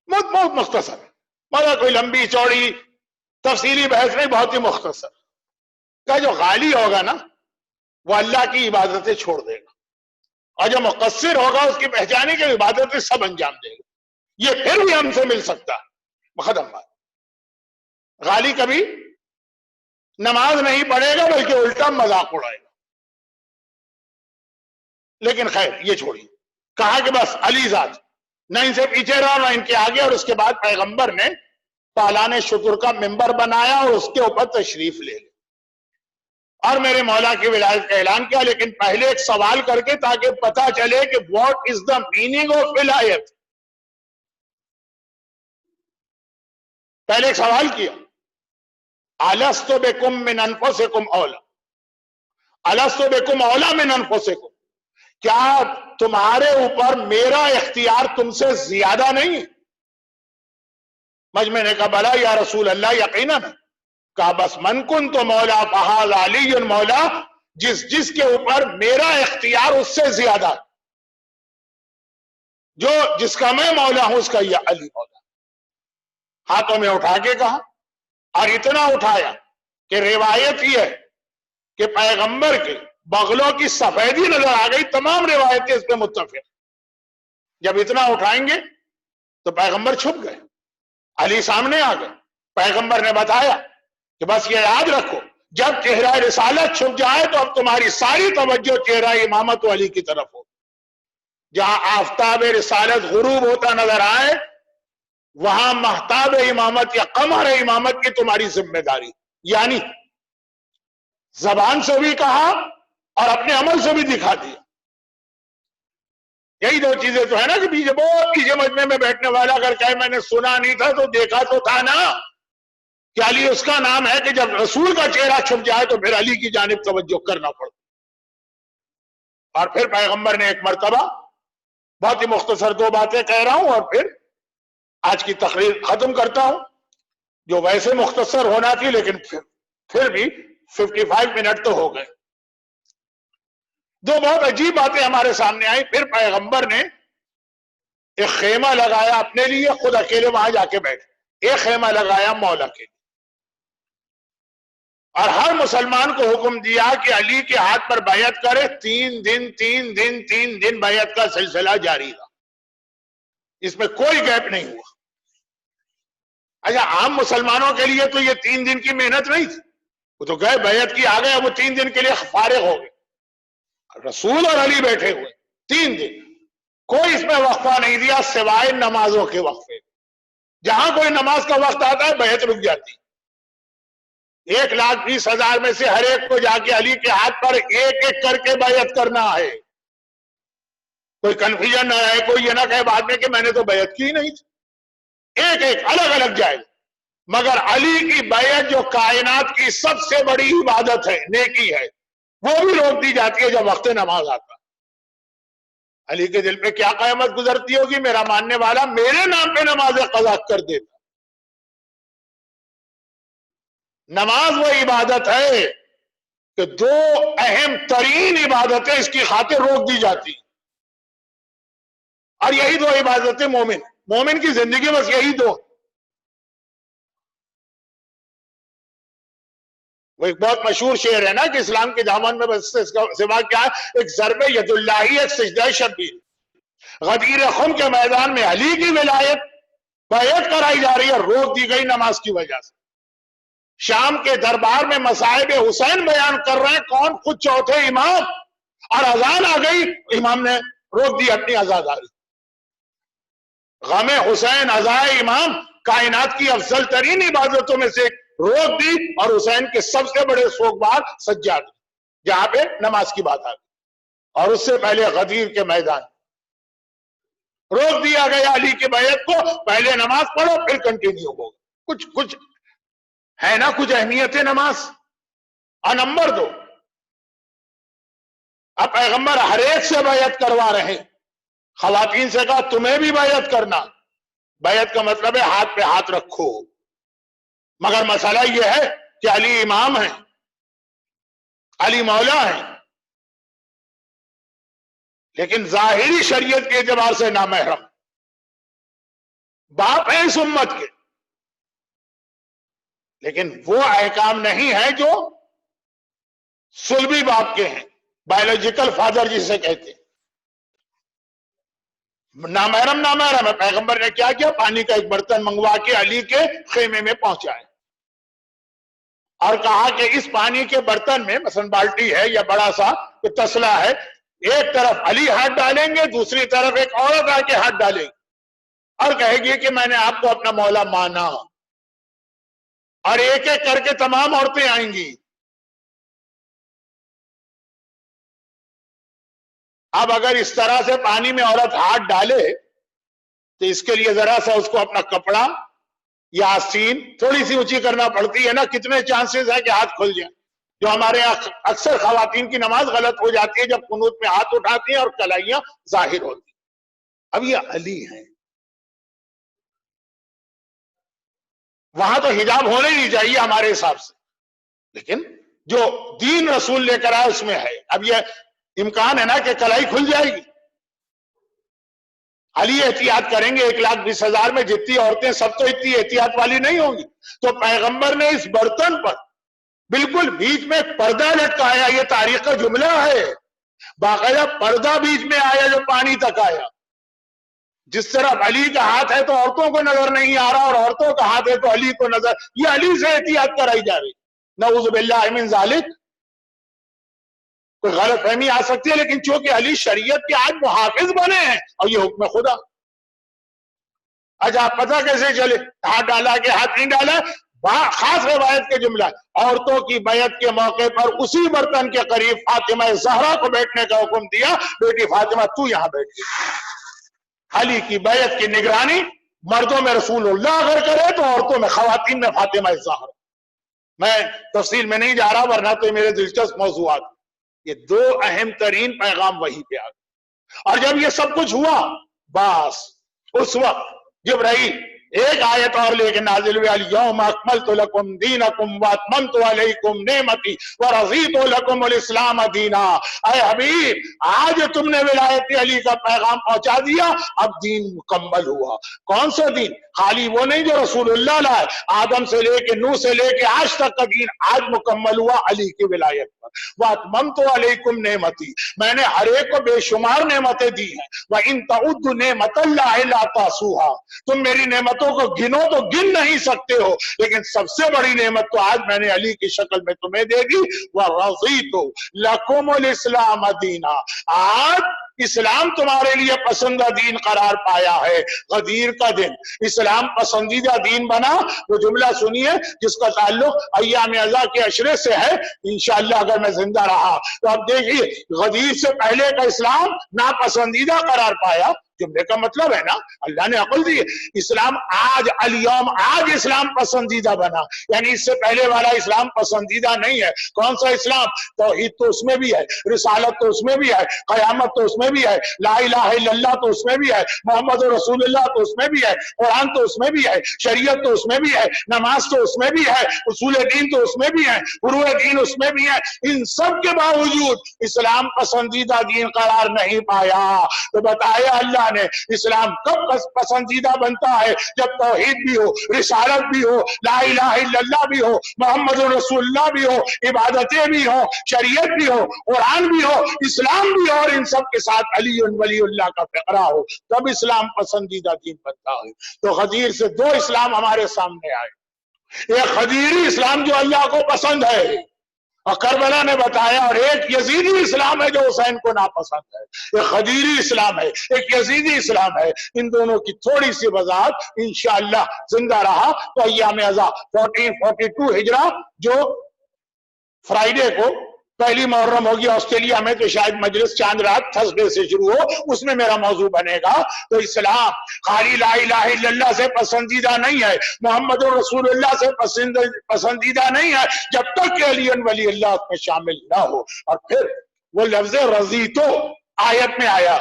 بہت مختصر, مگر کوئی لمبی چوڑی تفصیلی بحث نہیں, بہت ہی مختصر. کہ جو غالی ہوگا نا وہ اللہ کی عبادتیں چھوڑ دے گا, اور جو مقصر ہوگا اس کی پہچانے کی عبادتیں سب انجام دے گا. یہ پھر بھی ہم سے مل سکتا ہے, ختم بات. غالی کبھی نماز نہیں پڑھے گا بلکہ الٹا مذاق اڑائے گا. لیکن خیر یہ چھوڑیے, کہا کہ بس علی ذات, نہ ان سے پیچھے رہا نہ ان کے آگے. اور اس کے بعد پیغمبر نے پالان شکر کا ممبر بنایا اور اس کے اوپر تشریف لے لی اور میرے مولا کی ولایت کا اعلان کیا. لیکن پہلے ایک سوال کر کے, تاکہ پتا چلے کہ what is the meaning of ولایت. پہلے ایک سوال کیا, الست بکم من انفسکم اولا, الست بکم اولا من انفسکم, کیا تمہارے اوپر میرا اختیار تم سے زیادہ نہیں ہے؟ مجمع نے کہا بلا یا رسول اللہ, یقیناً. کہا بس من کن تو مولا فہذا علی مولا, جس کے اوپر میرا اختیار اس سے زیادہ, جس کا میں مولا ہوں اس کا یہ علی مولا. ہاتھوں میں اٹھا کے کہا, اور اتنا اٹھایا کہ روایت یہ ہے کہ پیغمبر کے بغلوں کی سفیدی نظر آ گئی، تمام روایتیں اس پہ متفق۔ جب اتنا اٹھائیں گے تو پیغمبر چھپ گئے، علی سامنے آ گئے، پیغمبر نے بتایا کہ بس یہ یاد رکھو جب چہرہ رسالت چھپ جائے تو اب تمہاری ساری توجہ چہرہ امامت و علی کی طرف ہو۔ جہاں آفتاب رسالت غروب ہوتا نظر آئے وہاں مہتاب امامت یا قمر امامت کی تمہاری ذمہ داری، یعنی زبان سے بھی کہا اور اپنے عمل سے بھی دکھا دیا۔ یہی دو چیزیں تو ہے نا کہ پیچھے بہت پیچھے مجمع میں بیٹھنے والا اگر کہے میں نے سنا نہیں تھا تو دیکھا تو تھا نا، کہ علی اس کا نام ہے کہ جب رسول کا چہرہ چھپ جائے تو پھر علی کی جانب توجہ کرنا پڑتا۔ اور پھر پیغمبر نے ایک مرتبہ، بہت ہی مختصر دو باتیں کہہ رہا ہوں اور پھر آج کی تقریر ختم کرتا ہوں، جو ویسے مختصر ہونا تھی لیکن پھر بھی 55 منٹ تو ہو گئے۔ دو بہت عجیب باتیں ہمارے سامنے آئی۔ پھر پیغمبر نے ایک خیمہ لگایا اپنے لیے، خود اکیلے وہاں جا کے بیٹھے، ایک خیمہ لگایا مولا کے لیے، اور ہر مسلمان کو حکم دیا کہ علی کے ہاتھ پر بیعت کرے۔ 3 دن بیعت کا سلسلہ جاری رہا، اس میں کوئی گیپ نہیں ہوا۔ اچھا عام مسلمانوں کے لیے تو یہ 3 دن کی محنت نہیں تھی، وہ تو گئے بیعت کی آ گئے، وہ 3 دن کے لیے فارغ ہو گئے۔ رسول اور علی بیٹھے ہوئے 3 دن، کوئی اس میں وقفہ نہیں دیا سوائے نمازوں کے وقفے۔ جہاں کوئی نماز کا وقت آتا ہے بیعت رک جاتی۔ 1,20,000 میں سے ہر ایک کو جا کے علی کے ہاتھ پر ایک ایک کر کے بیعت کرنا ہے۔ کوئی کنفیوژن نہ ہے، کوئی یہ نہ کہے بعد میں کہ میں نے تو بیعت کی نہیں تھی۔ ایک ایک الگ الگ جائے، مگر علی کی بیعت جو کائنات کی سب سے بڑی عبادت ہے، نیکی ہے، وہ بھی روک دی جاتی ہے جب وقت نماز آتا۔ علی کے دل پہ کیا قیامت گزرتی ہوگی، میرا ماننے والا میرے نام پہ نماز قضا کر دیتا۔ نماز وہ عبادت ہے کہ 2 اہم ترین عبادتیں اس کی خاطر روک دی جاتی، اور یہی 2 عبادتیں مومن کی زندگی بس یہی 2۔ وہ ایک بہت مشہور شعر ہے نا کہ اسلام کے دامن میں بس سوا کیا ہے، ایک ضرب ید اللہ، ایک سجدہ شبیر۔ غدیر خم کے میدان میں علی کی ولایت بیعت کرائی جا رہی ہے، روک دی گئی نماز کی وجہ سے۔ شام کے دربار میں مصائب حسین بیان کر رہے ہیں، کون؟ خود چوتھے امام، اور اذان آ گئی، امام نے روک دی اپنی عزاداری۔ غم حسین عزائے امام کائنات کی افضل ترین عبادتوں میں سے روک دی، اور حسین کے سب سے بڑے سوگوار سجاد، جہاں پہ نماز کی بات آ گئی، اور اس سے پہلے غدیر کے میدان روک دیا گیا علی کی بیعت کو۔ پہلے نماز پڑھو پھر کنٹینیو ہو، کچھ ہے نا کچھ اہمیت نماز۔ اور نمبر 2، اب پیغمبر ہر ایک سے بیعت کروا رہے ہیں۔ خواتین سے کہا تمہیں بھی بیعت کرنا، بیعت کا مطلب ہے ہاتھ پہ ہاتھ رکھو، مگر مسئلہ یہ ہے کہ علی امام ہیں، علی مولا ہیں، لیکن ظاہری شریعت کے اعتبار سے نامحرم، باپ ہیں اس امت کے، لیکن وہ احکام نہیں ہیں جو صلبی باپ کے ہیں، بایولوجیکل فادر جسے کہتے ہیں۔ نامحرم ہے۔ پیغمبر نے کیا کیا؟ پانی کا ایک برتن منگوا کے علی کے خیمے میں پہنچائے، اور کہا کہ اس پانی کے برتن میں مثلا بالٹی ہے یا بڑا سا تسلا ہے، ایک طرف علی ہاتھ ڈالیں گے، دوسری طرف ایک عورت آ کے ہاتھ ڈالے گی اور کہے گی کہ میں نے آپ کو اپنا مولا مانا، اور ایک ایک کر کے تمام عورتیں آئیں گی۔ اب اگر اس طرح سے پانی میں عورت ہاتھ ڈالے تو اس کے لیے ذرا سا اس کو اپنا کپڑا یا آستین تھوڑی سی اونچی کرنا پڑتی ہے نا، کتنے چانسز ہے کہ ہاتھ کھل جائیں۔ جو ہمارے یہاں اکثر خواتین کی نماز غلط ہو جاتی ہے جب قنوت میں ہاتھ اٹھاتی ہیں اور کلائیاں ظاہر ہوتی ہیں۔ اب یہ علی ہیں، وہاں تو حجاب ہونے ہی چاہیے ہمارے حساب سے، لیکن جو دین رسول لے کر آئے اس میں ہے۔ اب یہ امکان ہے نا کہ کلائی کھل جائے گی، علی احتیاط کریں گے 1,20,000 میں جتنی عورتیں سب تو اتنی احتیاط والی نہیں ہوں گی، تو پیغمبر نے اس برتن پر بالکل بیچ میں پردہ لٹکایا، یہ تاریخ کا جملہ ہے، باقاعدہ پردہ بیچ میں آیا جو پانی تک آیا. جس طرح علی کا ہاتھ ہے تو عورتوں کو نظر نہیں آ رہا، اور عورتوں کا ہاتھ ہے تو علی کو نظر، یہ علی سے احتیاط کرائی جا رہی. نعوذ باللہ من ذالک. کوئی غلط فہمی آ سکتی ہے، لیکن چونکہ علی شریعت کے آج محافظ بنے ہیں اور یہ حکم خدا. اچھا پتہ کیسے چلے؟ ہاتھ ڈالا کہ ہاتھ نہیں ڈالا؟ خاص روایت کے جملہ، عورتوں کی بیعت کے موقع پر اسی برتن کے قریب فاطمہ زہرا کو بیٹھنے کا حکم دیا، بیٹی فاطمہ تو یہاں بیٹھی. علی کی بیعت کی نگرانی مردوں میں رسول اللہ اگر کرے تو عورتوں میں، خواتین میں فاطمہ زہرا. میں تفصیل میں نہیں جا رہا ورنہ تو میرے دلچسپ موضوعات. یہ دو اہم ترین پیغام وہی پہ آ گئے. اور جب یہ سب کچھ ہوا، بس اس وقت جبرائیل ایک آیت اور لے کے نازل ہوئی، الیوم اکملت لکم دینکم واتممت علیکم نعمتی ورضیت لکم الاسلام دینا. اے حبیب، آج تم نے ولایت علی کا پیغام پہنچا دیا، اب دین مکمل ہوا. کون سا دین؟ خالی وہ نہیں جو رسول اللہ لائے، آدم سے لے کے نوح سے لے کے آج تک کا دین آج مکمل ہوا علی کی ولایت پر. واتممت علیکم نعمتی، میں نے ہر ایک کو بے شمار نعمتیں دی ہیں. وَإِن تَعُدُّ نِعْمَتَ اللَّهِ لَا تَحْصُوهَا، تم میری نعمتوں کو گنو تو گن نہیں سکتے ہو، لیکن سب سے بڑی نعمت تو آج میں نے علی کی شکل میں تمہیں دے دی. وَرَضِيتُ لَكُمُ الْإِسْلَامَ دِينًا، آج اسلام تمہارے لیے پسندہ دین قرار پایا ہے. غدیر کا دن اسلام پسندیدہ دین بنا. وہ جملہ سنیے جس کا تعلق ایام اعزا کے عشرے سے ہے. انشاءاللہ اگر میں زندہ رہا تو اب دیکھیے، غدیر سے پہلے کا اسلام ناپسندیدہ قرار پایا. جملے کا مطلب ہے نا، اللہ نے عقل دی. اسلام آج، الیوم، آج اسلام پسندیدہ بنا، یعنی اس سے پہلے والا اسلام پسندیدہ نہیں ہے. کون سا اسلام؟ توحید تو اس میں بھی ہے، رسالت تو اس میں بھی ہے، قیامت تو اس میں بھی ہے، لا الہ الا اللہ تو اس میں بھی ہے، محمد رسول اللہ تو اس میں بھی ہے، قرآن تو اس میں بھی ہے، شریعت تو اس میں بھی ہے، نماز تو اس میں بھی ہے، اصول دین تو اس میں بھی ہے، فروع دین اس میں بھی ہے. ان سب کے باوجود اسلام پسندیدہ دین قرار نہیں پایا. تو بتایا اللہ نے اسلام کب پسندیدہ بنتا ہے؟ جب توحید بھی ہو، رسالت بھی ہو، لا الہ الا اللہ بھی ہو، محمد رسول اللہ بھی ہو، عبادتیں بھی ہو، شریعت بھی ہو، قرآن بھی ہو، اسلام بھی ہو، اور ان سب کے ساتھ علی ولی اللہ کا فقرہ ہو، تب اسلام پسندیدہ دین بنتا ہے. تو غدیر سے دو اسلام ہمارے سامنے آئے. ایک غدیری اسلام جو اللہ کو پسند ہے اور کربلا نے بتایا، اور ایک یزیدی اسلام ہے جو حسین کو ناپسند ہے. ایک غدیری اسلام ہے، ایک یزیدی اسلام ہے. ان دونوں کی تھوڑی سی وضاحت انشاءاللہ زندہ رہا تو ایام اعزا 1442 ہجرہ جو فرائیڈے کو پہلی محرم ہوگی آسٹریلیا میں، تو شاید مجلس چاند رات تھرسڈے سے شروع ہو، اس میں میرا موضوع بنے گا. تو اسلام خالی لا الہ الا اللہ سے پسندیدہ نہیں ہے، محمد رسول اللہ سے پسندیدہ نہیں ہے، جب تک کہ علی ولی اللہ میں شامل نہ ہو. اور پھر وہ لفظ رضیتو آیت میں آیا،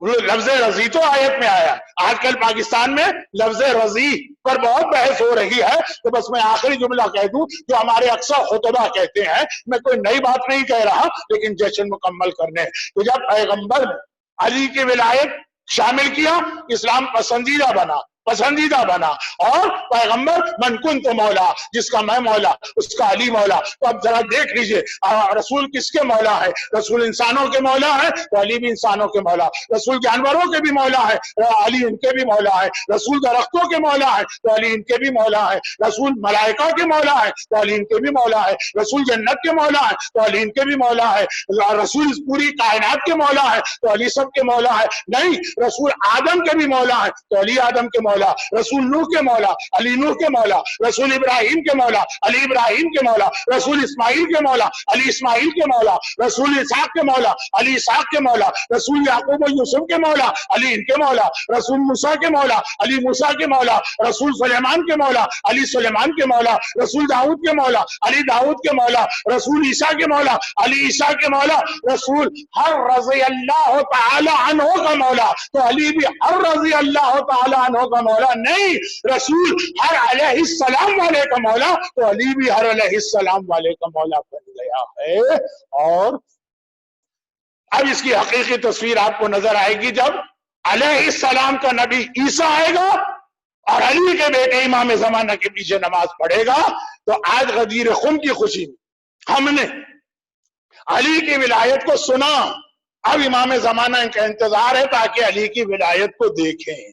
لفظ رضی تو آیت میں آیا. آج کل پاکستان میں لفظ رضی پر بہت بحث ہو رہی ہے. تو بس میں آخری جملہ کہہ دوں جو ہمارے اکثر خطبہ کہتے ہیں، میں کوئی نئی بات نہیں کہہ رہا لیکن جشن مکمل کرنے. تو جب پیغمبر علی کی ولایت شامل کیا، اسلام پسندیدہ بنا، پسندیدہ بنا. اور پیغمبر من کنت مولا، جس کا میں مولا اس کا علی مولا. تو اب ذرا دیکھ لیجئے رسول کس کے مولا ہے؟ رسول انسانوں کے مولا ہے تو علی بھی انسانوں کے مولا. رسول جانوروں کے بھی مولا ہے تو علی ان کے بھی مولا ہے. رسول درختوں کے مولا ہے تو علی ان کے بھی مولا ہے. رسول ملائکہ کے مولا ہے تو علی ان کے بھی مولا ہے. رسول جنت کے مولا ہے تو علی ان کے بھی مولا ہے. رسول پوری کائنات کے مولا ہے تو علی سب کے مولا ہے. نہیں، رسول آدم کے بھی مولا ہے تو علی آدم کے مولا، رسول نوح کے مولا علی نوح کے مولا، رسول ابراہیم کے مولا علی ابراہیم کے مولا، رسول اسماعیل کے مولا علی اسماعیل کے مولا، رسول اسحاق کے مولا علی اسحاق کے مولا، رسول یعقوب و یوسف کے مولا علی ان کے مولا، رسول موسیٰ کے مولا علی موسیٰ کے مولا، رسول سلیمان کے مولا علی سلیمان کے مولا، رسول داؤد کے مولا علی داؤد کے مولا، رسول عیسیٰ کے مولا علی عیسیٰ کے مولا، رسول ہر رضی اللہ تعالی عنہ کا مولا تو علی بھی ہر رضی اللہ تعالی عنہ کا مولا. نہیں، رسول ہر علیہ السلام والے کا مولا تو علی بھی ہر علیہ السلام والے کا مولا بن گیا ہے. اور اب اس کی حقیقی تصویر آپ کو نظر آئے گی جب علیہ السلام کا نبی عیسیٰ آئے گا اور علی کے بیٹے امام زمانہ کے پیچھے نماز پڑھے گا تو آج غدیر خم کی خوشی میں ہم نے علی کی ولایت کو سنا، اب امام زمانہ ان کا انتظار ہے تاکہ علی کی ولایت کو دیکھیں۔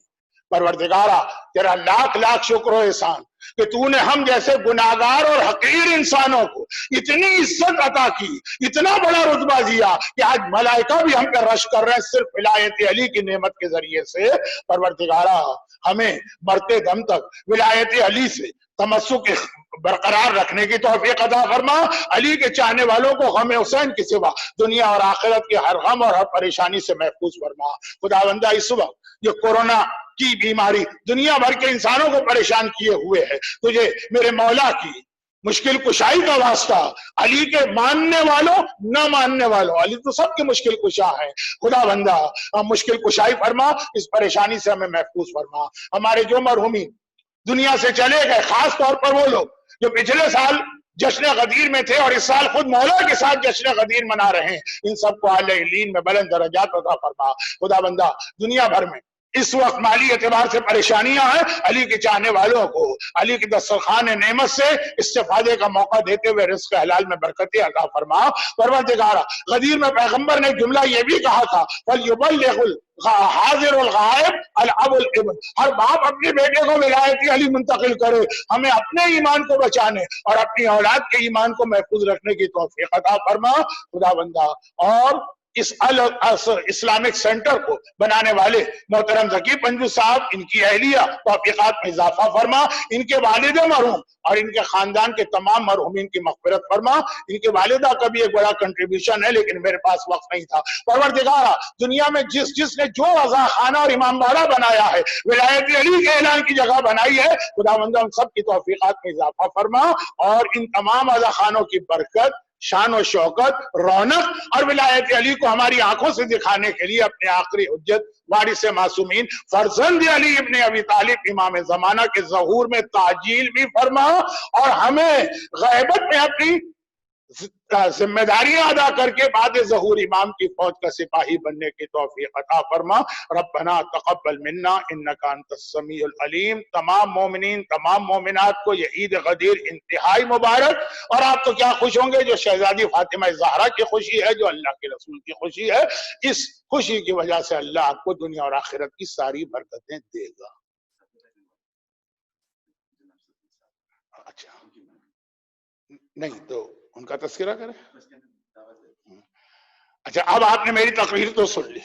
پروردگارا تیرا لاکھ لاکھ شکر و احسان کہ تو نے ہم جیسے گناہگار اور حقیر انسانوں کو اتنی عزت عطا کی، اتنا بڑا رتبہ دیا کہ آج ملائکہ بھی ہم پہ رش کر رہے ہیں صرف ولایت علی کی نعمت کے ذریعے سے۔ پروردگارا ہمیں مرتے دم تک ولایت علی سے تمسک برقرار رکھنے کی توفیق عطا فرما۔ علی کے چاہنے والوں کو غم حسین کے سوا دنیا اور آخرت کے ہر غم اور ہر پریشانی سے محفوظ فرما۔ خداوندہ اس وقت یہ کورونا کی بیماری دنیا بھر کے انسانوں کو پریشان کیے ہوئے ہے، تجھے میرے مولا کی مشکل کشائی کا واسطہ، علی کے ماننے والوں نہ ماننے والوں، علی تو سب کے مشکل کشا ہے، خدا بندہ مشکل کشائی فرما، اس پریشانی سے ہمیں محفوظ فرما۔ ہمارے جو مرحومین دنیا سے چلے گئے، خاص طور پر وہ لوگ جو پچھلے سال جشن غدیر میں تھے اور اس سال خود مولا کے ساتھ جشن غدیر منا رہے ہیں، ان سب کو اعلی علین میں بلند درجات عطا فرما۔ خدا بندہ دنیا بھر میں اس وقت مالی اعتبار سے پریشانیاں ہیں، علی کے چاہنے والوں کو علی کی دسترخوان نعمت سے استفادے کا موقع دیتے ہوئے رزق حلال میں برکتیں عطا فرما۔ پروردگارا غدیر میں پیغمبر نے جملہ یہ بھی کہا تھا فَلْيُبَلِّغُ حاضر الغائب الاب الابن، ہر باپ اپنے بیٹے کو ولایت علی منتقل کرے، ہمیں اپنے ایمان کو بچانے اور اپنی اولاد کے ایمان کو محفوظ رکھنے کی توفیق عطا فرما۔ خدا بندہ اور اس اسلامک سینٹر کو بنانے والے محترم ذکی پنجو صاحب، ان کی اہلیہ توفیقات میں اضافہ فرما، ان کے والد مرحوم اور ان کے خاندان کے تمام مرحومین کی مغفرت فرما۔ ان کے والدہ کا بھی ایک بڑا کنٹریبیوشن ہے لیکن میرے پاس وقت نہیں تھا۔ پروردگارا دنیا میں جس نے جو رضا خانہ اور امام باڑہ بنایا ہے، ولایت علی کے اعلان کی جگہ بنائی ہے، خداوند ہم سب کی توفیقات میں اضافہ فرما اور ان تمام رضا خانوں کی برکت، شان و شوکت، رونق اور ولایت علی کو ہماری آنکھوں سے دکھانے کے لیے اپنے آخری حجت وارث معصومین فرزند علی ابن ابی طالب امام زمانہ کے ظہور میں تعجیل بھی فرما اور ہمیں غیبت میں اپنی ذمہ داریاں ادا کر کے بعد ظہور امام کی فوج کا سپاہی بننے کی توفیق عطا فرما۔ ربنا تقبل منا انک انت السمیع العلیم۔ تمام مومنین تمام مومنات کو یہ عید غدیر انتہائی مبارک، اور آپ تو کیا خوش ہوں گے جو شہزادی فاطمہ زہرا کی خوشی ہے، جو اللہ کے رسول کی خوشی ہے، اس خوشی کی وجہ سے اللہ آپ کو دنیا اور آخرت کی ساری برکتیں دے گا۔ اچھا نہیں تو ان کا تذکرہ کریں۔ اچھا اب آپ نے میری تقریر تو سن لی،